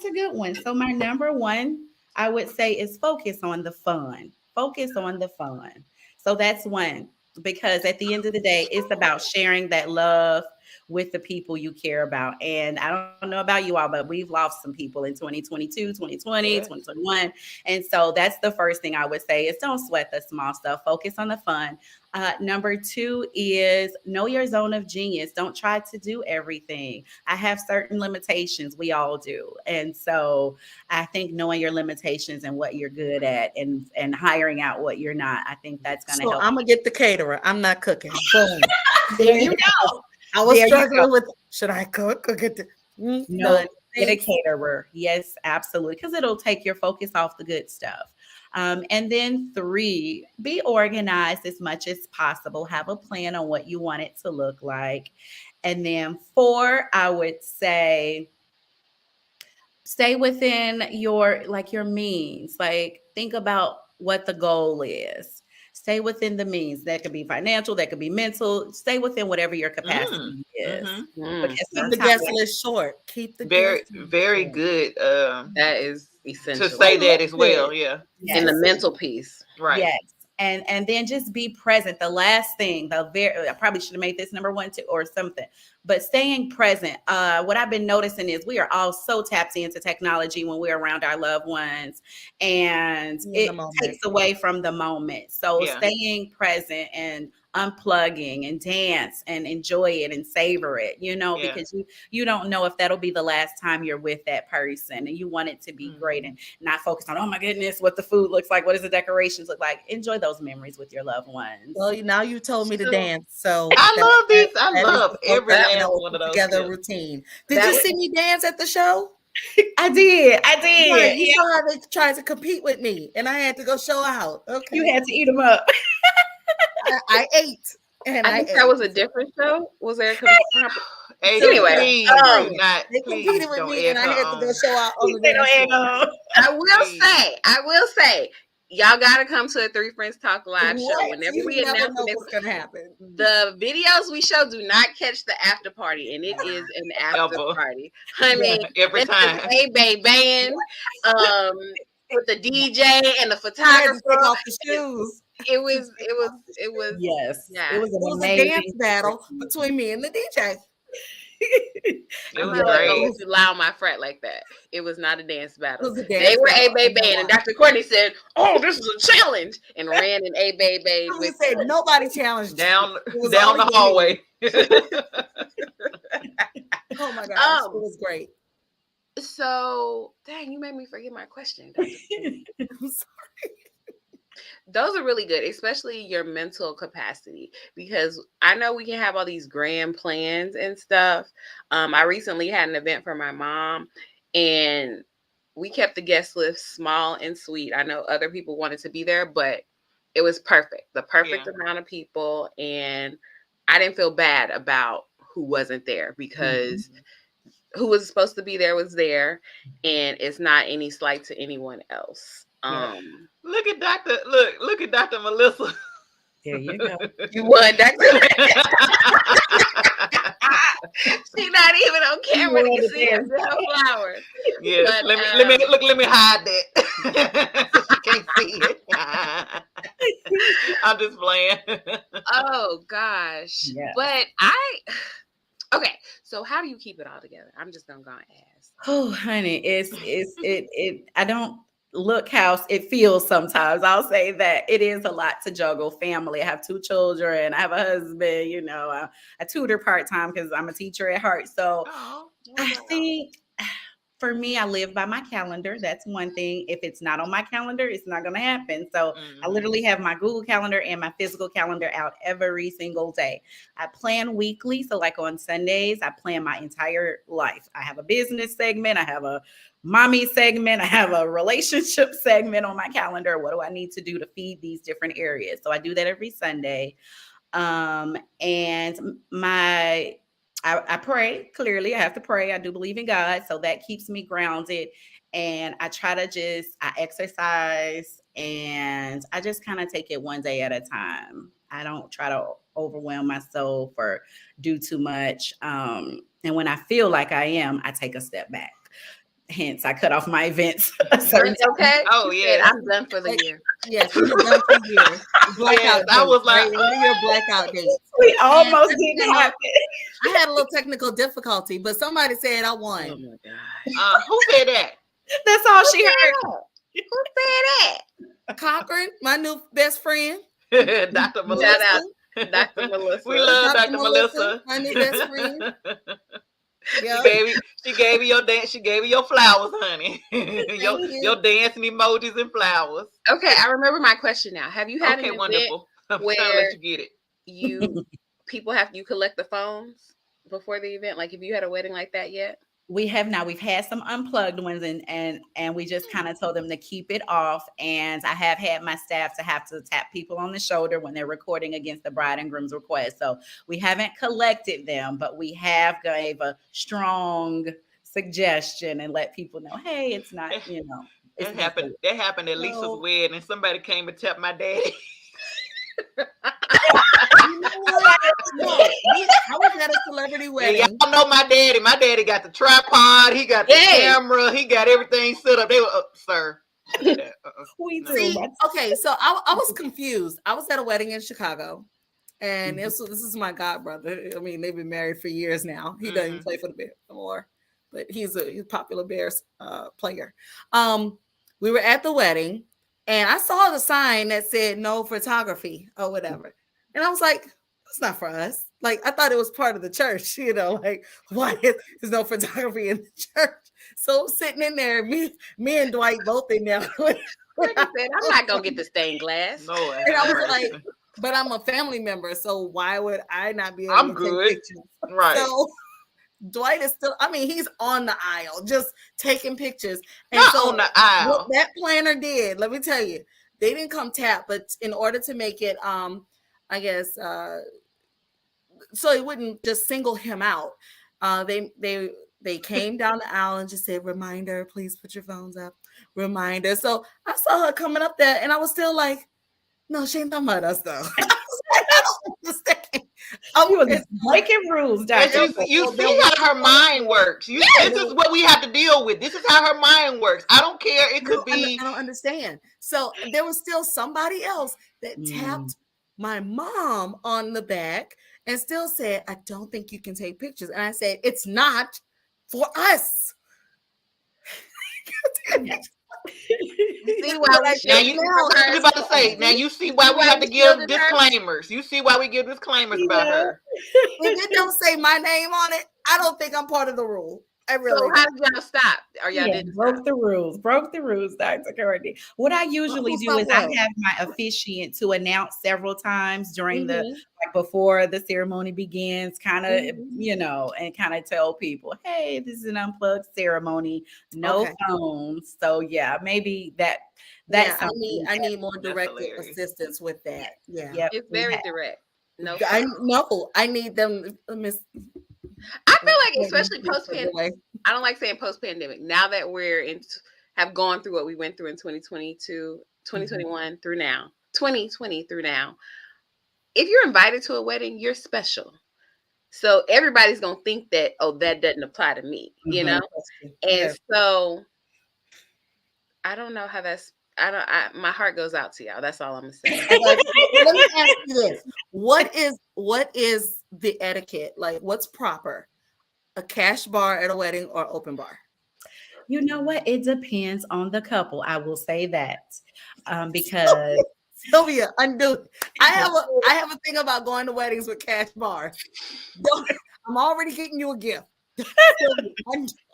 S4: a good one. So my number one, I would say, is focus on the fun. Focus on the fun. So that's one, because at the end of the day, it's about sharing that love with the people you care about. And I don't know about you all, but we've lost some people in 2022, 2020, 2021. And so that's the first thing I would say is don't sweat the small stuff. Focus on the fun. Number 2 is know your zone of genius. Don't try to do everything. I have certain limitations. We all do. And so I think knowing your limitations and what you're good at and hiring out what you're not, I think that's going to help.
S1: I'm going to get the caterer. I'm not cooking. Boom.
S4: There you go.
S1: I was struggling with, should I cook or get the...
S4: No, get a caterer. Yes, absolutely. Because it'll take your focus off the good stuff. And then 3, be organized as much as possible. Have a plan on what you want it to look like. And then 4, I would say, stay within your means. Like, think about what the goal is. Stay within the means. That could be financial, that could be mental. Stay within whatever your capacity is.
S1: Because keep the guest list short. Keep the
S2: very good.
S3: That is essential
S2: to say that as well. Yeah.
S4: Yes.
S3: In the mental piece,
S2: right?
S4: Yes. And then just be present. The last thing, I probably should have made this number 1 too, or something, but staying present. What I've been noticing is we are all so tapped into technology when we're around our loved ones, and it takes away from the moment. So staying present and unplugging and dance and enjoy it and savor it, because you don't know if that'll be the last time you're with that person, and you want it to be great and not focus on, oh my goodness, what the food looks like, what does the decorations look like. Enjoy those memories with your loved ones.
S1: Well, now you told me to dance, so
S2: I love these. I love every last one of those
S1: together routine. Did you see me dance at the show?
S4: I did.
S1: Right, you saw how they tried to compete with me, and I had to go show out. Okay,
S4: you had to eat them up.
S1: I ate. And
S3: I think that was a different show. Was there?
S2: Anyway,
S1: they competed with me, and I had to go show out on the dance.
S3: I will say, y'all gotta come to a 3 Friends Talk live show. Whenever we announce
S1: what's gonna happen,
S3: the videos we show do not catch the after party, and it is an after party, honey.
S2: Every time,
S3: a band, with the DJ and the photographer.
S1: Take off the shoes.
S3: It was
S4: yes.
S3: Yeah.
S4: It was
S1: an amazing dance battle between me and the DJ.
S2: It was great.
S3: To allow my frat like that. It was not a dance battle.
S1: They
S3: were A-Bay band, and Dr. Courtney said, "Oh, this is a challenge," and ran an A-Bay band.
S1: We said nobody challenged
S2: down the hallway.
S1: Oh my gosh, it was great.
S3: So, dang, you made me forget my question.
S1: I'm sorry.
S3: Those are really good, especially your mental capacity, because I know we can have all these grand plans and stuff. I recently had an event for my mom, and we kept the guest list small and sweet. I know other people wanted to be there, but it was perfect. The perfect amount of people, and I didn't feel bad about who wasn't there, because who was supposed to be there was there, and it's not any slight to anyone else.
S2: Look at Dr. Melissa.
S4: There you go.
S3: You won, Dr. She's not even on camera to see her flowers.
S2: Yeah, but, let me hide that. So she can't see it. I'm just playing.
S3: Oh gosh.
S4: Yeah.
S3: But Okay, so how do you keep it all together? I'm just gonna go and ask.
S4: Oh, honey, it. I don't look how it feels sometimes. I'll say that it is a lot to juggle family. I have two children. I have a husband. I tutor part time because I'm a teacher at heart. So
S2: Oh,
S4: I
S2: wow.
S4: think for me, I live by my calendar. That's one thing. If it's not on my calendar, it's not going to happen. So I literally have my Google Calendar and my physical calendar out every single day. I plan weekly. So, like on Sundays, I plan my entire life. I have a business segment, I have a mommy segment, I have a relationship segment on my calendar. What do I need to do to feed these different areas? So, I do that every Sunday. And I pray. Clearly, I have to pray. I do believe in God, so that keeps me grounded. And I try to I exercise, and I just kind of take it one day at a time. I don't try to overwhelm myself or do too much. And when I feel like I am, I take a step back. Hence, I cut off my events.
S3: Okay.
S2: Oh,
S3: She
S2: yeah.
S3: said, I'm done for the year.
S1: Yes, you're done for you. Blackout
S2: Yes, I was
S1: dates, right?
S2: like,
S1: What are your blackout dates?
S4: We almost
S1: And
S4: didn't happen.
S1: I had a little technical difficulty, but somebody said I
S3: Oh
S1: won.
S3: my gosh.
S2: who said that?
S4: That's all she heard.
S3: Who said that?
S1: Cochran, my new best friend.
S2: Dr. Melissa.
S3: Shout out, Dr. Melissa.
S2: We love
S1: Dr.
S2: Dr. Melissa.
S1: my new best friend. Yep.
S2: She gave you your dance. She gave you your flowers, honey. your
S1: you.
S2: dancing emojis and flowers.
S3: Okay, I remember my question now. Have you had an event
S2: Wonderful. I'm trying to
S3: where
S2: let you get it.
S3: you collect the phones before the event? Like, have you had a wedding like that yet?
S4: We have not. We've had some unplugged ones, and we just kind of told them to keep it off. And I have had my staff to have to tap people on the shoulder when they're recording against the bride and groom's request. So we haven't collected them, but we have gave a strong suggestion and let people know, hey, it's not, it's
S2: That happened. That happened at Lisa's wedding, and somebody came and tapped my daddy.
S1: You know what? No, I was at a celebrity wedding.
S2: Yeah, y'all know my daddy. My daddy got the tripod. He got the camera. He got everything set up. They were, sir.
S4: We do.
S1: See, okay, so I was confused. I was at a wedding in Chicago, and this is my god brother. I mean, they've been married for years now. He doesn't play for the Bears anymore, but he's a popular Bears player. We were at the wedding, and I saw the sign that said no photography or whatever, and I was like, that's not for us. Like, I thought it was part of the church, like, why is there's no photography in the church? So sitting in there, me and Dwight both in there.
S3: Like I said, I'm not gonna get the stained glass.
S2: No,
S1: and I was like, but I'm a family member, so why would I not be able
S2: I'm
S1: to
S2: good.
S1: take pictures?
S2: Right.
S1: So Dwight is still, I mean, he's on the aisle, just taking pictures. And
S2: not
S1: so
S2: on the aisle.
S1: What that planner did, let me tell you, they didn't come tap, but in order to make it, I guess, so it wouldn't just single him out, they came down the aisle and just said, reminder, please put your phones up. Reminder. So I saw her coming up there, and I was still like, no, she ain't talking about us, though. I don't understand.
S4: You was breaking rules, Dr.
S2: You see how her mind works. This is what we have to deal with. This is how her mind works. I don't care. It could be.
S1: I don't understand. So there was still somebody else that tapped my mom on the back and still said, I don't think you can take pictures. And I said, it's not for us.
S3: See why
S2: now you about to say. Now you see why we have to give disclaimers. You see why we give disclaimers about her.
S1: If it don't say my name on it, I don't think I'm part of the rule. I really.
S3: So how did y'all stop? Or y'all didn't
S4: broke the rules, Dr. Courtney. What I usually do is I have my officiant to announce several times during the before the ceremony begins, kind of and kind of tell people, hey, this is an unplugged ceremony, no phones. So yeah, maybe that's something
S1: I need more direct assistance with that. Yeah,
S3: it's very direct. No,
S1: I need them, Miss.
S3: I feel like, especially post-pandemic, I don't like saying post-pandemic. Now that have gone through what we went through in 2022, 2021 through now, 2020 through now, if you're invited to a wedding, you're special. So everybody's going to think that, that doesn't apply to me, you know? And so I don't know how that's My heart goes out to y'all. That's all I'm gonna say.
S1: But let me ask you this: what is the etiquette? Like, what's proper? A cash bar at a wedding or open bar?
S4: You know what? It depends on the couple. I will say that, because
S1: Sylvia, undo it. I have a thing about going to weddings with cash bars. I'm already getting you a gift. Sylvia,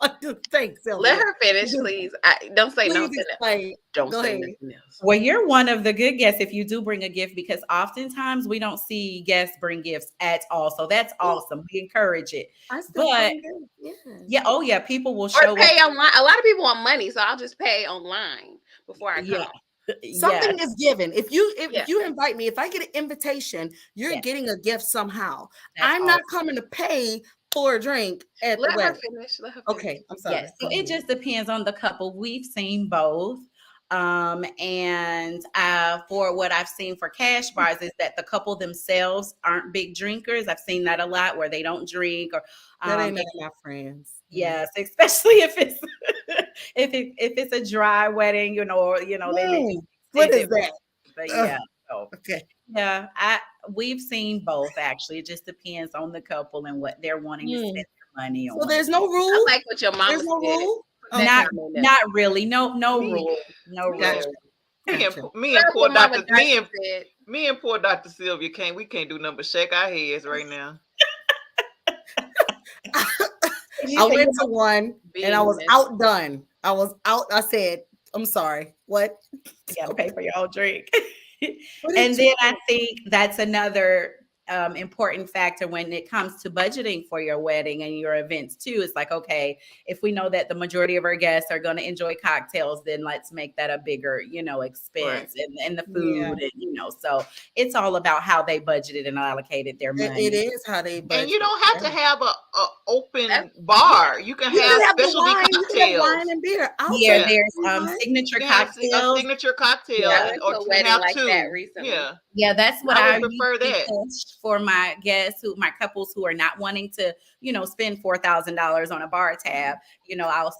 S1: undo. Thanks, Sylvia.
S3: Let her finish, please. Don't say
S1: Please
S3: nothing else.
S1: explain.
S3: Don't
S1: Go
S3: say
S1: ahead.
S3: nothing else.
S4: well, you're one of the good guests if you do bring a gift, because oftentimes we don't see guests bring gifts at all. So that's awesome. We encourage it.
S1: I still
S4: But
S1: bring gifts. Yeah.
S4: yeah, oh yeah, people will
S3: Or
S4: show
S3: pay
S4: up.
S3: online. A lot of people want money, so I'll just pay online before I come.
S4: Yeah.
S1: Something
S4: Yes,
S1: is given. If you
S3: Yeah.
S1: invite me, if I get an invitation, you're
S4: Yes.
S1: getting a gift somehow.
S4: that's
S1: I'm
S4: awesome.
S1: not coming to pay for a drink at the
S3: Let her
S1: wedding.
S3: finish. Let her finish.
S1: Okay, I'm sorry.
S4: Yes, so it just depends on the couple. We've seen both. And for what I've seen for cash bars is that the couple themselves aren't big drinkers. I've seen that a lot where they don't drink, or
S1: That ain't none of my friends.
S4: yes, especially if it's if it's a dry wedding, or they may just
S1: What is
S4: extend it.
S1: that?
S4: But
S1: Ugh.
S4: yeah, so
S1: Okay.
S4: yeah, we've seen both actually. It just depends on the couple and what they're wanting to spend their money
S1: So
S4: on.
S1: there's no
S3: I
S1: rule.
S3: like what your mama
S1: There's no
S3: said.
S1: rule.
S3: Put that
S4: Not
S3: comment there.
S4: not really. No
S2: Me-
S4: rule. No
S1: Gotcha.
S4: rule.
S1: Gotcha.
S2: Me and
S3: That's
S2: poor
S3: what Mama
S2: Dr.
S3: Darcy said.
S2: Me and poor Dr. Sylvia we can't do nothing but shake our heads right now.
S1: I went to one and I was
S3: Beingness.
S1: outdone. I was out. I said, I'm sorry. What?
S4: You got to pay for your own drink.
S1: What
S4: And
S1: did
S4: then
S1: you
S4: I think that's another important factor when it comes to budgeting for your wedding and your events too. It's like, okay, if we know that the majority of our guests are going to enjoy cocktails, then let's make that a bigger, expense, and the food, and so it's all about how they budgeted and allocated their money.
S1: It is how they budget.
S2: And you don't have to have a open
S3: That's-
S2: bar. You can
S1: You can
S2: have
S1: have the
S2: specialty
S1: wine. You can have
S2: cocktails.
S1: wine and beer. I'll
S4: Yeah,
S1: take
S4: there's
S1: wine.
S4: signature
S2: You can have a
S4: cocktails.
S2: signature cocktail,
S3: I went to
S2: or
S3: a
S2: you can
S3: wedding
S2: have
S3: like
S2: two.
S3: that recently.
S2: Yeah,
S4: Yeah, that's what
S2: I
S4: I
S2: would prefer
S4: usually
S2: that.
S4: push for my guests, my couples who are not wanting to, spend $4,000 on a bar tab.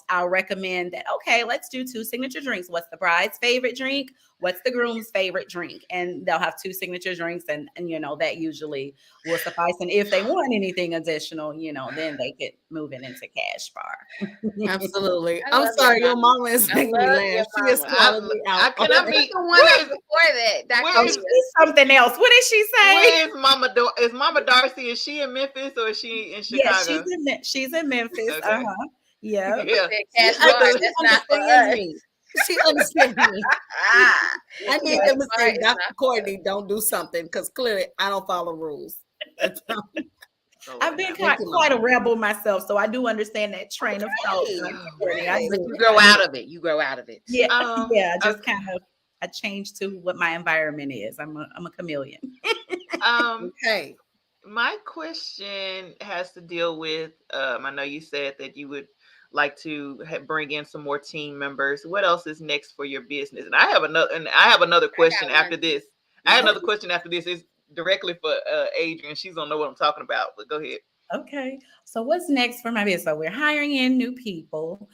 S4: I'll recommend that. Okay, let's do two signature drinks. What's the bride's favorite drink? What's the groom's favorite drink? And they'll have two signature drinks, and that usually will suffice. And if they want anything additional, then they could move it into cash bar.
S1: Absolutely.
S3: I
S1: I'm
S3: love
S1: sorry.
S3: your
S1: Your
S3: mama.
S1: mama is
S3: I
S1: making me
S3: love
S1: laugh.
S3: your
S1: She is
S3: mama.
S1: calling me out.
S2: cannot
S3: What's
S2: be.
S3: the one
S2: Where
S3: that
S2: is,
S3: was before that? Dr.
S2: where
S4: Oh,
S2: is-
S3: Sylvia.
S4: she's something else. What did she say?
S2: where is Mama? Is Mama Darcy? Is she in Memphis or is she in Chicago?
S4: Yeah, she's in Memphis.
S2: Okay.
S4: Yeah.
S2: Yeah.
S3: Said cash
S1: I
S3: bar.
S1: think she
S3: That's not for
S1: understands
S3: us.
S1: me. She understands me.
S3: Ah.
S1: I need
S3: Cash
S1: them to
S3: bar
S1: say,
S3: is
S1: Dr.
S3: not for
S1: Courtney, don't do something, because clearly I don't follow rules.
S2: So
S4: I've been
S1: Thank you,
S4: quite a rebel myself, so I do understand that train of thought.
S1: Right.
S4: Courtney. I
S3: But
S4: do.
S3: you grow out of it. You grow out of it.
S4: Yeah, yeah. Just
S2: okay.
S4: kind of I change to what my environment is. I'm a chameleon.
S1: Okay.
S2: My question has to deal with. I know you said that you would like to bring in some more team members. What else is next for your business? And I have another question
S3: one.
S2: after this. I have another question after this. Is directly for Adrean. She's gonna know what I'm talking about. But go ahead.
S4: Okay. So what's next for my business? So we're hiring in new people.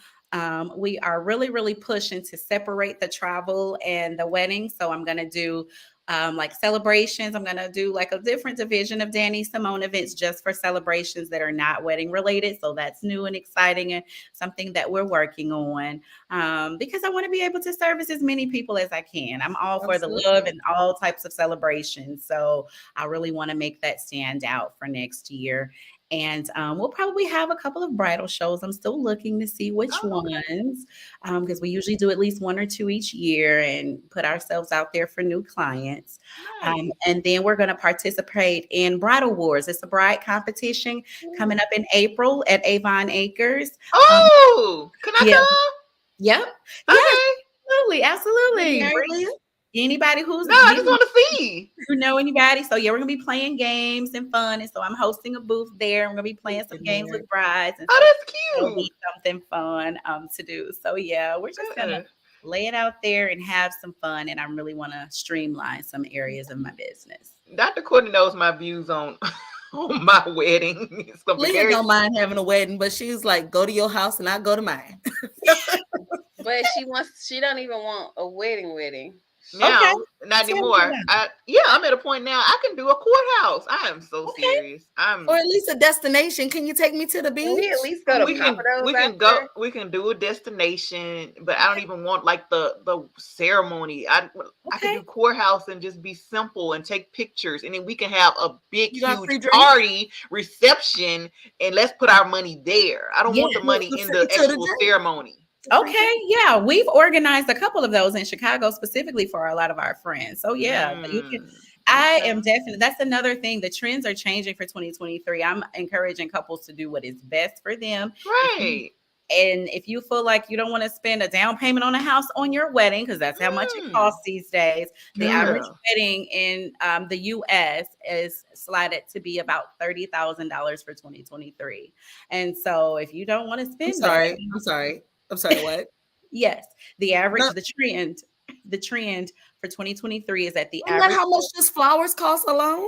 S4: We are really, really pushing to separate the travel and the wedding. So I'm going to do like celebrations. I'm going to do like a different division of Dani Cymone events just for celebrations that are not wedding related. So that's new and exciting and something that we're working on because I want to be able to service as many people as I can. I'm all for the love and all types of celebrations. So I really want to make that stand out for next year. And we'll probably have a couple of bridal shows. I'm still looking to see which ones, because we usually do at least one or two each year and put ourselves out there for new clients.
S2: Nice.
S4: And then we're going to participate in Bridal Wars. It's a bride competition coming up in April at Avon Acres.
S2: Oh, can I
S4: yeah.
S2: come?
S4: Yep.
S2: Okay.
S4: Absolutely. Absolutely.
S1: Married,
S4: Bring
S1: Leah?
S4: anybody who's
S2: No, I just want to see.
S4: anybody. So yeah, we're gonna be playing games and fun. And so I'm hosting a booth there. I'm gonna be playing some games with brides. And
S2: Oh,
S4: so
S2: that's
S4: it'll be
S2: cute.
S4: something fun to do. So yeah, we're just gonna lay it out there and have some fun. And I really want to streamline some areas of my business.
S2: Dr. Courtney knows my views on on my wedding. It's gonna be
S1: Leah
S2: very
S1: don't mind having a wedding, but she's like, go to your house and I go to mine.
S3: But she don't even want a wedding.
S2: Now,
S4: Okay.
S2: not
S4: Tell me
S2: anymore.
S4: about
S2: I'm at a point now. I can do a courthouse. I am so
S4: Okay.
S2: serious.
S1: Or at least a destination. Can you take me to the
S3: Can we at
S1: beach?
S3: least go to
S2: we can
S3: Papados
S2: we can go.
S3: after?
S2: We can do a destination, but I don't even want like the ceremony. I could
S4: Okay.
S2: do courthouse and just be simple and take pictures, and then we can have a big
S1: You got
S2: huge
S1: free drinks?
S2: party reception, and let's put our money there. I don't want the
S4: Yes.
S2: money
S1: To
S2: in the
S1: the
S2: actual
S1: drink.
S2: ceremony.
S4: Okay, yeah, we've organized a couple of those in Chicago specifically for a lot of our friends. So yeah, you can. I
S2: Okay.
S4: am definitely. That's another thing. The trends are changing for 2023. I'm encouraging couples to do what is best for them.
S2: Right.
S4: If you feel like you don't want to spend a down payment on a house on your wedding, because that's how much it
S2: Mm,
S4: costs these days, the average
S2: yeah.
S4: wedding in the U.S. is slotted to be about $30,000 for 2023. And so, if you don't want to
S1: I'm
S4: spend that,
S1: sorry. I'm sorry. I'm sorry. What?
S4: yes, the average,
S1: No,
S4: the trend for 2023 is at the
S1: isn't that
S4: average
S1: how much just flowers cost alone?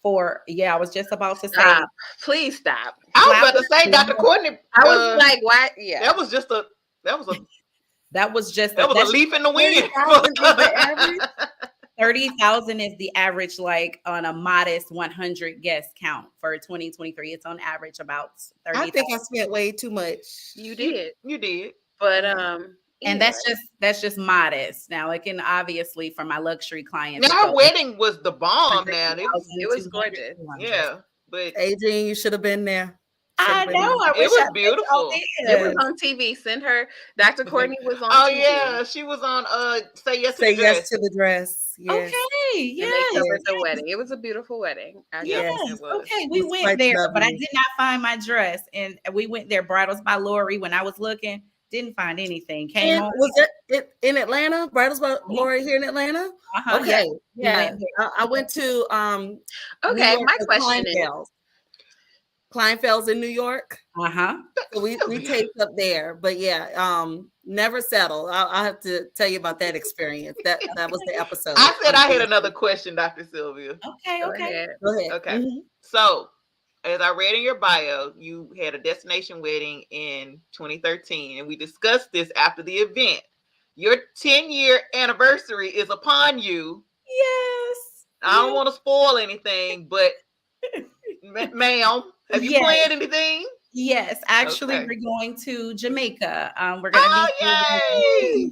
S4: for, yeah, I was just about to say,
S3: Stop. Please stop.
S2: I was about
S4: flowers.
S2: to say, Dr. Courtney.
S3: I was like, what? Yeah.
S2: That was just a that was a
S4: That was just
S2: that was a
S4: that's
S2: leaf in the wind.
S1: 30,000 is the average.
S4: 30,000 is the average, like on a modest 100 guest count for 2023. It's on average about
S1: I
S4: 30,000.
S1: think I spent way too much.
S3: You did.
S2: You did.
S3: But
S4: And
S3: anyway.
S4: that's just modest. Now it can obviously for my luxury clients.
S2: Now her wedding was the bomb. Now
S3: it was gorgeous.
S2: yeah, but
S1: Adrian, you should have been there.
S4: I know. I
S2: it
S4: wish
S2: was
S4: I
S2: beautiful.
S3: It was on TV. Send her. Dr. Courtney was on
S2: Oh
S3: TV.
S2: yeah, she was on Say Yes to
S1: Say
S2: the
S1: yes
S2: Dress.
S1: to the dress. Yes.
S4: Okay.
S3: And
S4: Yeah.
S3: they covered the wedding. It was a beautiful wedding.
S4: Yes.
S2: it was.
S4: Okay. We
S1: It's
S4: went
S1: quite
S4: there, but I
S1: lovely.
S4: did not find my dress. And we went there, Bridals by Lori. When I was looking, didn't find anything. Came
S1: And
S4: home.
S1: was it in Atlanta? Bridals by Lori here in Atlanta?
S4: Uh-huh.
S1: Okay.
S4: Yeah.
S1: Yeah. I went to New
S3: Okay,
S1: York
S3: my
S1: for
S3: question is,
S1: Kleinfeld's in New York.
S4: Uh-huh.
S1: So we taped up there, but yeah, never settled. I'll have to tell you about that experience. That was the episode.
S2: I said I had another question, Dr. Sylvia.
S4: Okay.
S3: go
S4: Okay.
S3: ahead.
S1: Go ahead.
S2: Okay.
S1: Mhm.
S2: So, as I read in your bio, you had a destination wedding in 2013, and we discussed this after the event. Your 10-year anniversary is upon you.
S4: Yes.
S2: I don't want to spoil anything, but ma'am, have you
S4: Yes.
S2: planned anything?
S4: Yes, actually,
S2: Okay.
S4: we're going to Jamaica. We're going to
S2: Oh,
S4: be
S2: yay!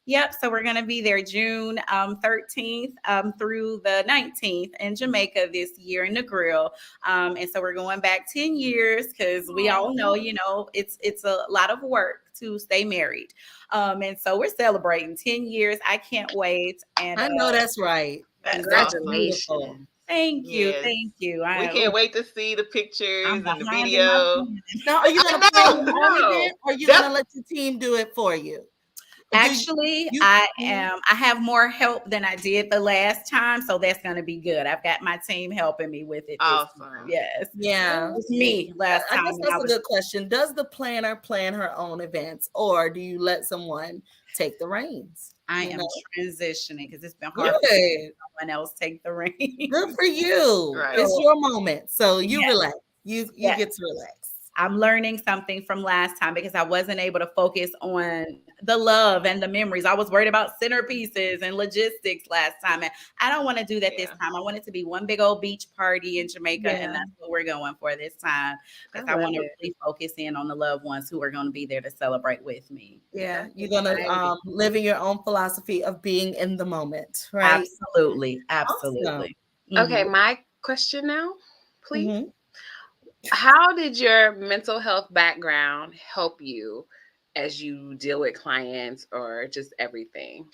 S4: Yep. So we're going to be there June 13th through the 19th in Jamaica this year in the grill. And so we're going back 10 years because we all know, it's a lot of work to stay married. And so we're celebrating 10 years. I can't wait. And
S1: I know that's right.
S2: That's
S3: Congratulations.
S1: beautiful.
S4: thank you.
S2: Yes.
S4: Thank you.
S2: We can't wait to see the pictures
S4: I'm
S2: and the
S4: behind in
S2: video.
S4: my plan.
S1: Now, are you
S2: I
S1: going to plan your
S2: know.
S1: own event, or are you going to let your team do it for you?
S4: Actually, I have more help than I did the last time, so that's going to be good. I've got my team helping me with it.
S2: Awesome.
S4: Yes.
S1: Yeah.
S4: It was me last
S1: I
S4: time.
S1: guess that's a good question. Does the planner plan her own events, or do you let someone take the reins?
S4: I
S1: You
S4: am
S1: know?
S4: transitioning because it's been hard for
S1: Good.
S4: someone else take the reins.
S1: Good for you.
S2: Right.
S1: It's your moment, so you
S4: Yes.
S1: relax. You
S4: Yes.
S1: get to relax.
S4: I'm learning something from last time because I wasn't able to focus on the love and the memories. I was worried about centerpieces and logistics last time. And I don't want to do that this time. I want it to be one big old beach party in Jamaica. And that's what we're going for this time. Because I want to really focus in on the loved ones who are going to be there to celebrate with me.
S1: Yeah. You're going to live in your own philosophy of being in the moment, right?
S4: Absolutely. Absolutely.
S1: Awesome.
S3: Okay, my question now, please.
S1: Mhm.
S3: How did your mental health background help you as you deal with clients or just everything?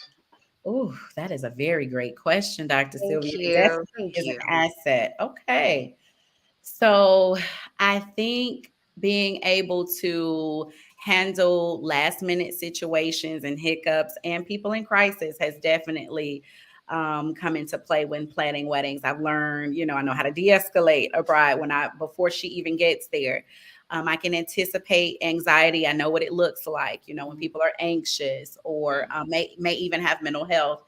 S4: Oh, that is a very great question, Dr.
S3: Thank
S4: Sylvia.
S3: you.
S4: That
S3: Thank
S4: is
S3: you.
S4: an asset. Okay. So I think being able to handle last minute situations and hiccups and people in crisis has definitely come into play when planning weddings. I've learned, I know how to de-escalate a bride before she even gets there. I can anticipate anxiety. I know what it looks like, when people are anxious or may even have mental health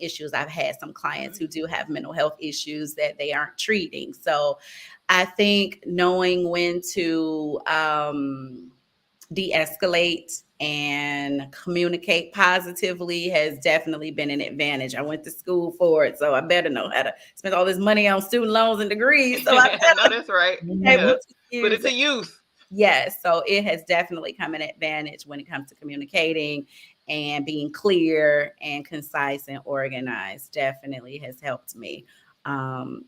S4: issues. I've had some clients who do have mental health issues that they aren't treating. So I think knowing when to de-escalate and communicate positively has definitely been an advantage. I went to school for it, so I better know how to spend all this money on student loans and degrees. So I
S2: No, that's right.
S4: better able
S2: Yeah.
S4: to
S2: Put
S4: use
S2: it to use.
S4: Yes, so it has definitely come an advantage when it comes to communicating and being clear and concise and organized. Definitely has helped me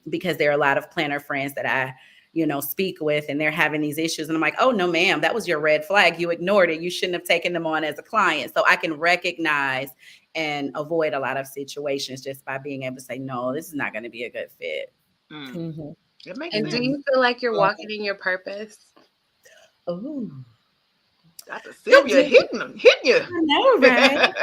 S4: because there are a lot of planner friends that I, speak with, and they're having these issues, and I'm like, oh no, ma'am, that was your red flag. You ignored it. You shouldn't have taken them on as a client. So I can recognize and avoid a lot of situations just by being able to say, no, this is not going to be a good fit.
S1: Mm-hmm.
S2: It makes
S3: And do
S2: sense.
S3: you feel like you're walking in your purpose?
S4: Oh,
S2: Dr. Sylvia hitting you.
S4: I know, right?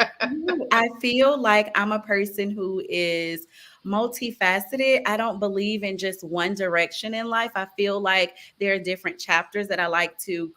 S4: I feel like I'm a person who is multifaceted. I don't believe in just one direction in life. I feel like there are different chapters that I like to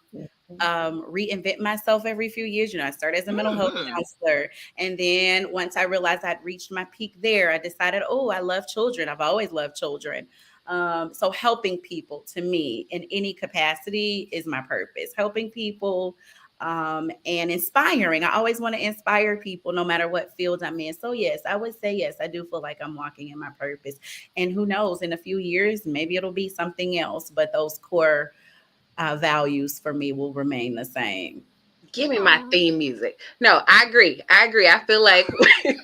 S4: reinvent myself every few years. I started as a mental health counselor. And then once I realized I'd reached my peak there, I decided, oh, I love children. I've always loved children. So helping people to me in any capacity is my purpose. Helping people and inspiring. I always want to inspire people no matter what field I'm in. So yes, I would say yes, I do feel like I'm walking in my purpose. And who knows, in a few years, maybe it'll be something else, but those core values for me will remain the same.
S3: Give me my theme music. No, I agree. I feel like when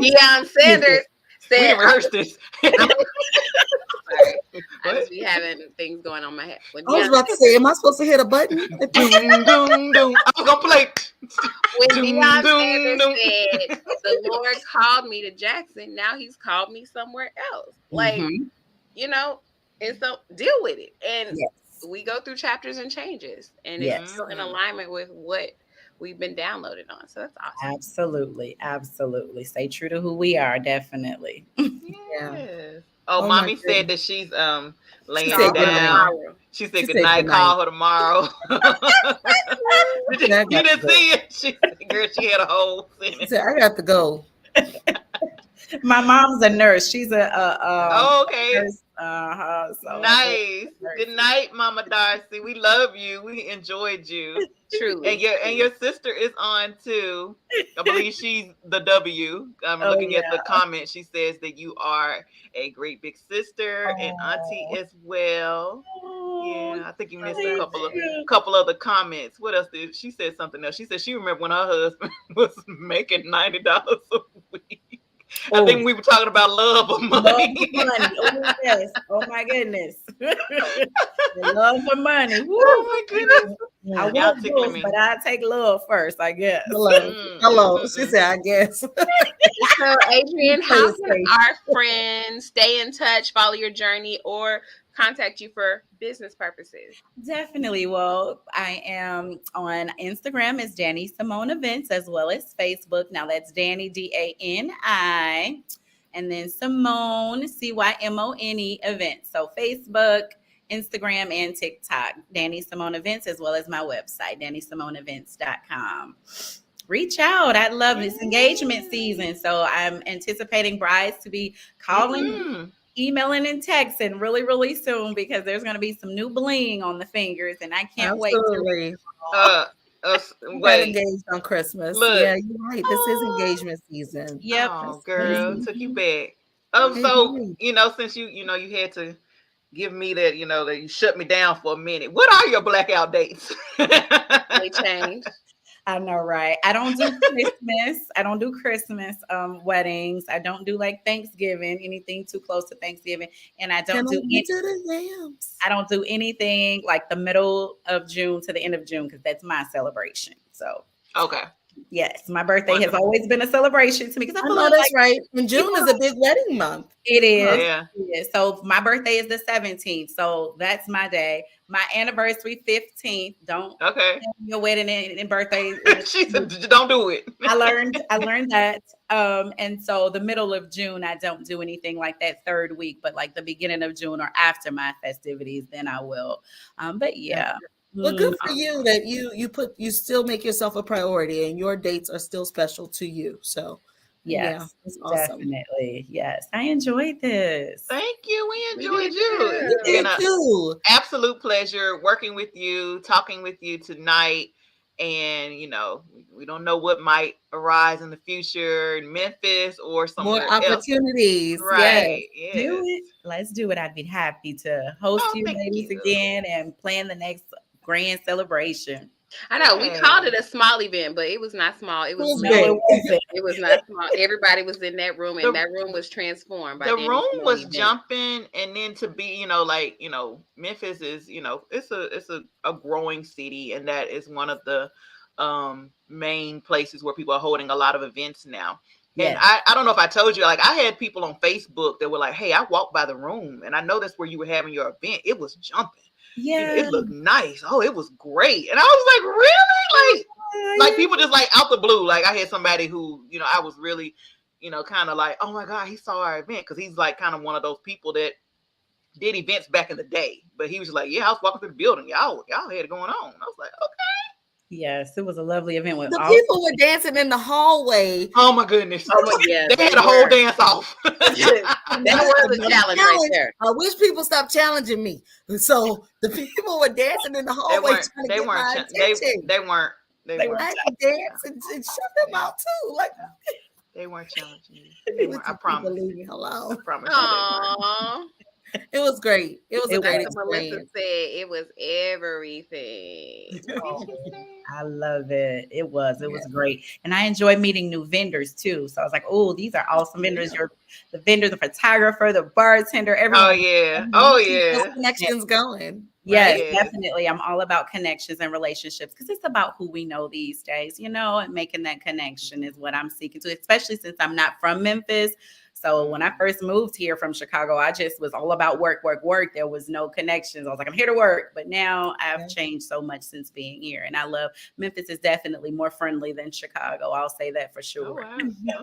S3: Deion Sanders
S2: We
S3: said,
S2: didn't rehearse this.
S3: sorry, I just be having things going on my head. When
S1: I was
S3: Deion,
S1: about to say, am I supposed to hit a button?
S2: Doom, doom, doom. I was gonna play.
S3: when
S2: Doom,
S3: Deion
S2: doom,
S3: Sanders
S2: doom.
S3: said, the Lord called me to Jackson, now he's called me somewhere else. Like,
S4: Mhm.
S3: And so deal with it. And
S4: Yes.
S3: we go through chapters and changes, and
S4: Yes.
S3: it's still in alignment with what we've been downloaded on. So that's awesome.
S4: Absolutely. Absolutely. Stay true to who we are. Definitely.
S2: Yes. Oh,
S1: Oh, my
S2: mommy said
S1: goodness.
S2: that she's
S1: She
S2: laying
S1: said good
S2: down.
S3: Tomorrow.
S2: She
S1: She
S2: said good
S1: said
S2: night.
S1: good
S2: Call her tomorrow.
S1: I got
S2: You
S1: to
S2: didn't
S1: go.
S2: see it. She said, girl, she had a whole
S1: She
S2: sentence.
S1: said, I got to go.
S4: My mom's a nurse. She's a
S2: Okay.
S4: nurse. So
S2: Nice. Good night, Mama Darcy. We love you. We enjoyed you.
S3: Truly.
S2: And your sister is on too. I believe she's the W. I'm
S4: Oh,
S2: looking at
S4: yeah.
S2: the comment. She says that you are a great big sister and auntie
S4: Oh.
S2: as well.
S4: Oh,
S2: Yeah, I think you missed a
S4: thank you.
S2: couple other comments. What else did she said something else? She said she remembered when her husband was making $90 a week. I
S4: Oh,
S2: think we were talking about love or
S4: love
S2: money.
S4: for money. Oh, yes. Oh, my goodness. The love for money. Woo.
S2: Oh my goodness.
S4: I
S2: Y'all
S4: want
S2: tickling
S4: both,
S2: me.
S4: but I take love first, I guess.
S1: Hello. Hello. She said, I guess.
S3: So, Adrian,
S1: Play
S3: how
S1: it
S3: can
S1: safe.
S3: our friends stay in touch, follow your journey, or contact you for business purposes?
S4: Definitely. Well, I am on Instagram as Dani Cymone Events, as well as Facebook. Now that's Dani, Dani, and then Cymone, Cymone Events. So Facebook, Instagram, and TikTok. Dani Cymone Events, as well as my website, DaniCymoneEvents.com. Reach out. I love this engagement season. So I'm anticipating brides to be calling, emailing, and texting really, really soon because there's going to be some new bling on the fingers, and I can't wait to
S1: Absolutely.
S2: Got
S1: Wait. Engaged on Christmas.
S2: Look.
S1: Yeah, you're right. This is engagement season.
S4: Yep.
S2: Oh, girl, took you back.
S1: Hey,
S2: So
S1: hey.
S2: since you had to give me that, that you shut me down for a minute. What are your blackout dates?
S3: They changed.
S4: I know, right? I don't do Christmas. I don't do Christmas weddings. I don't do like Thanksgiving, anything too close to Thanksgiving, and I don't do I don't do anything like the middle of June to the end of June because that's my celebration. So
S2: Okay.
S4: yes, my birthday has always been a celebration to me because I feel
S1: that's
S4: like
S1: right. And June is a big wedding month.
S4: it is.
S2: Oh, yeah.
S4: It is. So my birthday is the 17th. So that's my day. My anniversary 15th. Don't
S2: Okay.
S4: your wedding and birthday.
S2: She said, "Don't do it."
S4: I learned that. And so the middle of June, I don't do anything like that third week, but like the beginning of June or after my festivities, then I will. But yeah.
S1: Well, good for you that you still make yourself a priority and your dates are still special to you. So Yeah,
S4: Yes,
S1: it's awesome.
S4: definitely. Yes, I enjoyed this.
S2: Thank you. We
S3: We
S2: enjoyed
S3: did
S2: you.
S3: too.
S2: It's
S1: We
S2: been
S1: did
S2: an
S1: too.
S2: absolute pleasure working with you, talking with you tonight. And we don't know what might arise in the future in Memphis or
S1: More
S2: somewhere else.
S1: opportunities. Yes.
S2: Right.
S4: Do
S2: Yes.
S4: it. Let's do it. I'd be happy to host
S2: Oh,
S4: you
S2: thank
S4: ladies
S2: you.
S4: again and plan the next grand celebration.
S3: I know we called
S2: Yes.
S3: it a small event, but it was not small. It was
S1: was
S4: No,
S3: big.
S4: it wasn't.
S3: It was not small. Everybody was in that room, and
S2: The
S3: that room was transformed by
S2: the
S3: Dani
S2: room
S3: Cymone
S2: was
S3: event.
S2: jumping, and then to be, Memphis is, it's a growing city, and that is one of the main places where people are holding a lot of events now. And
S4: Yes.
S2: I don't know if I told you, like I had people on Facebook that were like, "Hey, I walked by the room and I know that's where you were having your event. It was jumping.
S4: Yeah.
S2: It looked nice. Oh, it was great." And I was like, "Really?" Like people just like out the blue. Like I had somebody who, I was really, kind of like, "Oh my God, he saw our event," because he's like kind of one of those people that did events back in the day. But he was just like, "Yeah, I was walking through the building. Y'all had it going on." I was like, "Okay."
S4: Yes, it was a lovely event with
S1: The
S4: all.
S1: people were dancing in the hallway.
S2: Oh my goodness.
S3: Oh my, yeah,
S2: They had a whole dance off.
S3: That was a challenge right there.
S1: I wish people stopped challenging me. So the people were dancing in the
S2: They
S1: hallway
S2: weren't.
S1: trying to
S2: They
S1: get
S2: weren't.
S1: my
S2: They
S1: attention.
S2: they weren't. They
S4: They
S2: weren't.
S1: I had to dance and shut them out too. Like,
S2: They weren't challenging you. They
S1: would
S2: weren't. I
S1: you people
S2: promise.
S1: leave me
S2: I
S1: alone?
S2: promise you, they weren't.
S3: Aww.
S1: It was great. It was a
S4: It
S1: great
S3: Like
S4: was.
S3: Melissa
S1: experience.
S3: said, it was everything.
S2: What did
S4: Oh,
S2: she say?
S4: I love it. It was. It
S1: Yeah.
S4: was great. And I enjoy meeting new vendors too. So I was like, oh, these are awesome vendors.
S1: Yeah.
S4: You're the vendor, the photographer, the bartender,
S2: Oh
S4: everyone.
S2: yeah. Oh
S1: Mhm. Keep those
S2: yeah.
S1: connections going,
S4: Yes,
S1: right?
S2: Yes.
S4: definitely. I'm all about connections and relationships because it's about who we know these days, and making that connection is what I'm seeking to, especially since I'm not from Memphis. So when I first moved here from Chicago, I just was all about work, work, work. There was no connections. I was like, I'm here to work. But now I've
S1: Yeah.
S4: changed so much since being here. And I love Memphis is definitely more friendly than Chicago. I'll say that for
S2: Oh
S4: sure.
S2: wow.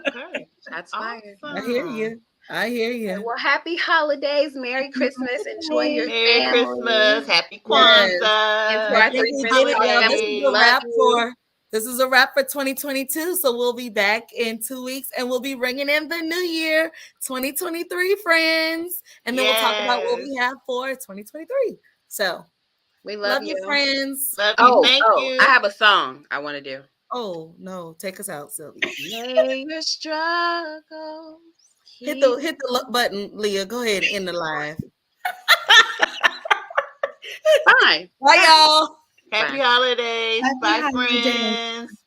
S2: Okay.
S3: Shots fired.
S1: I hear you. I hear you.
S3: Well, happy holidays, Merry Christmas. Enjoy your
S2: Merry Christmas.
S3: family.
S2: Happy
S1: Yes.
S3: And to
S2: Kwanzaa.
S1: I
S3: our
S1: think
S3: three
S1: we
S3: Fifth
S1: did it,
S3: Wheel
S1: y'all. This
S3: family,
S1: is
S3: we
S1: a
S3: love
S1: wrap
S3: you.
S1: this is a wrap for 2022. So we'll be back in 2 weeks and we'll be bringing in the new year, 2023, friends. And then we'll talk about what
S2: Yes.
S1: we have for 2023. So
S3: We
S1: love
S3: love
S1: you,
S3: you.
S1: friends.
S2: Love you.
S3: Oh,
S2: Thank
S3: I
S2: you.
S3: have a song I want to do.
S1: Oh no, take us out, Sylvia.
S3: Lay your struggles.
S1: Hit the button, Leah. Go ahead and end the live.
S3: Fine.
S1: Bye, y'all.
S2: Happy
S3: Bye.
S2: holidays.
S4: Happy
S2: Bye,
S4: holidays.
S2: friends.